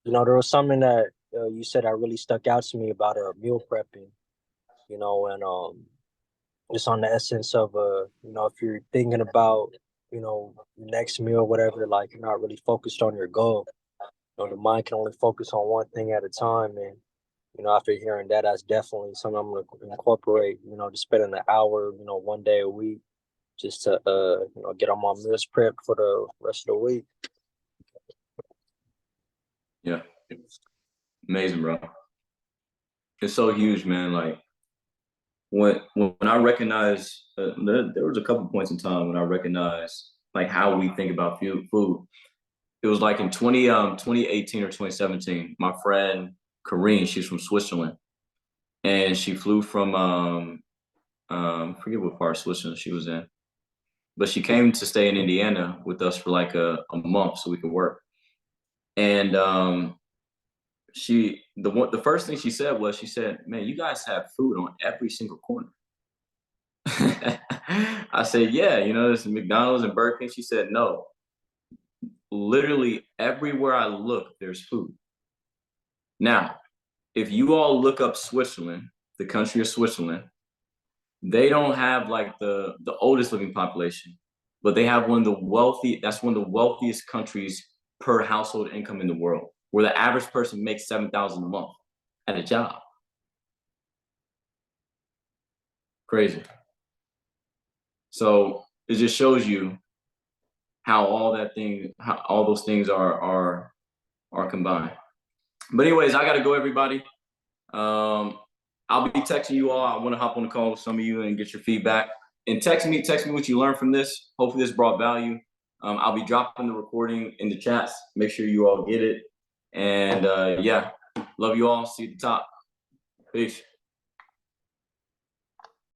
there was something that you said that really stuck out to me about meal prepping. And just on the essence of if you're thinking about your next meal, whatever, like you're not really focused on your goal. The mind can only focus on one thing at a time, and after hearing that, that's definitely something I'm going to incorporate. Just spending an hour, one day a week, just to get on my meals prep for the rest of the week. Yeah, amazing, bro. It's so huge, man. Like when I recognize, there was a couple points in time when I recognized like how we think about food. It was like in 2018 or 2017. My friend Karine, she's from Switzerland, and she flew from forget what part of Switzerland she was in, but she came to stay in Indiana with us for like a month so we could work. And the first thing she said was, she said, "Man, you guys have food on every single corner." I said, "Yeah, there's McDonald's and Burger King." She said, "No, literally everywhere I look, there's food." Now, if you all look up Switzerland, the country of Switzerland, they don't have like the oldest living population, but they have one of the wealthiest countries per household income in the world, where the average person makes $7,000 a month at a job. Crazy. So it just shows you how all those things are combined. But anyways, I gotta go, everybody. I'll be texting you all. I want to hop on the call with some of you and get your feedback. And text me what you learned from this. Hopefully this brought value. I'll be dropping the recording in the chats. Make sure you all get it. And yeah, love you all. See you at the top. Peace.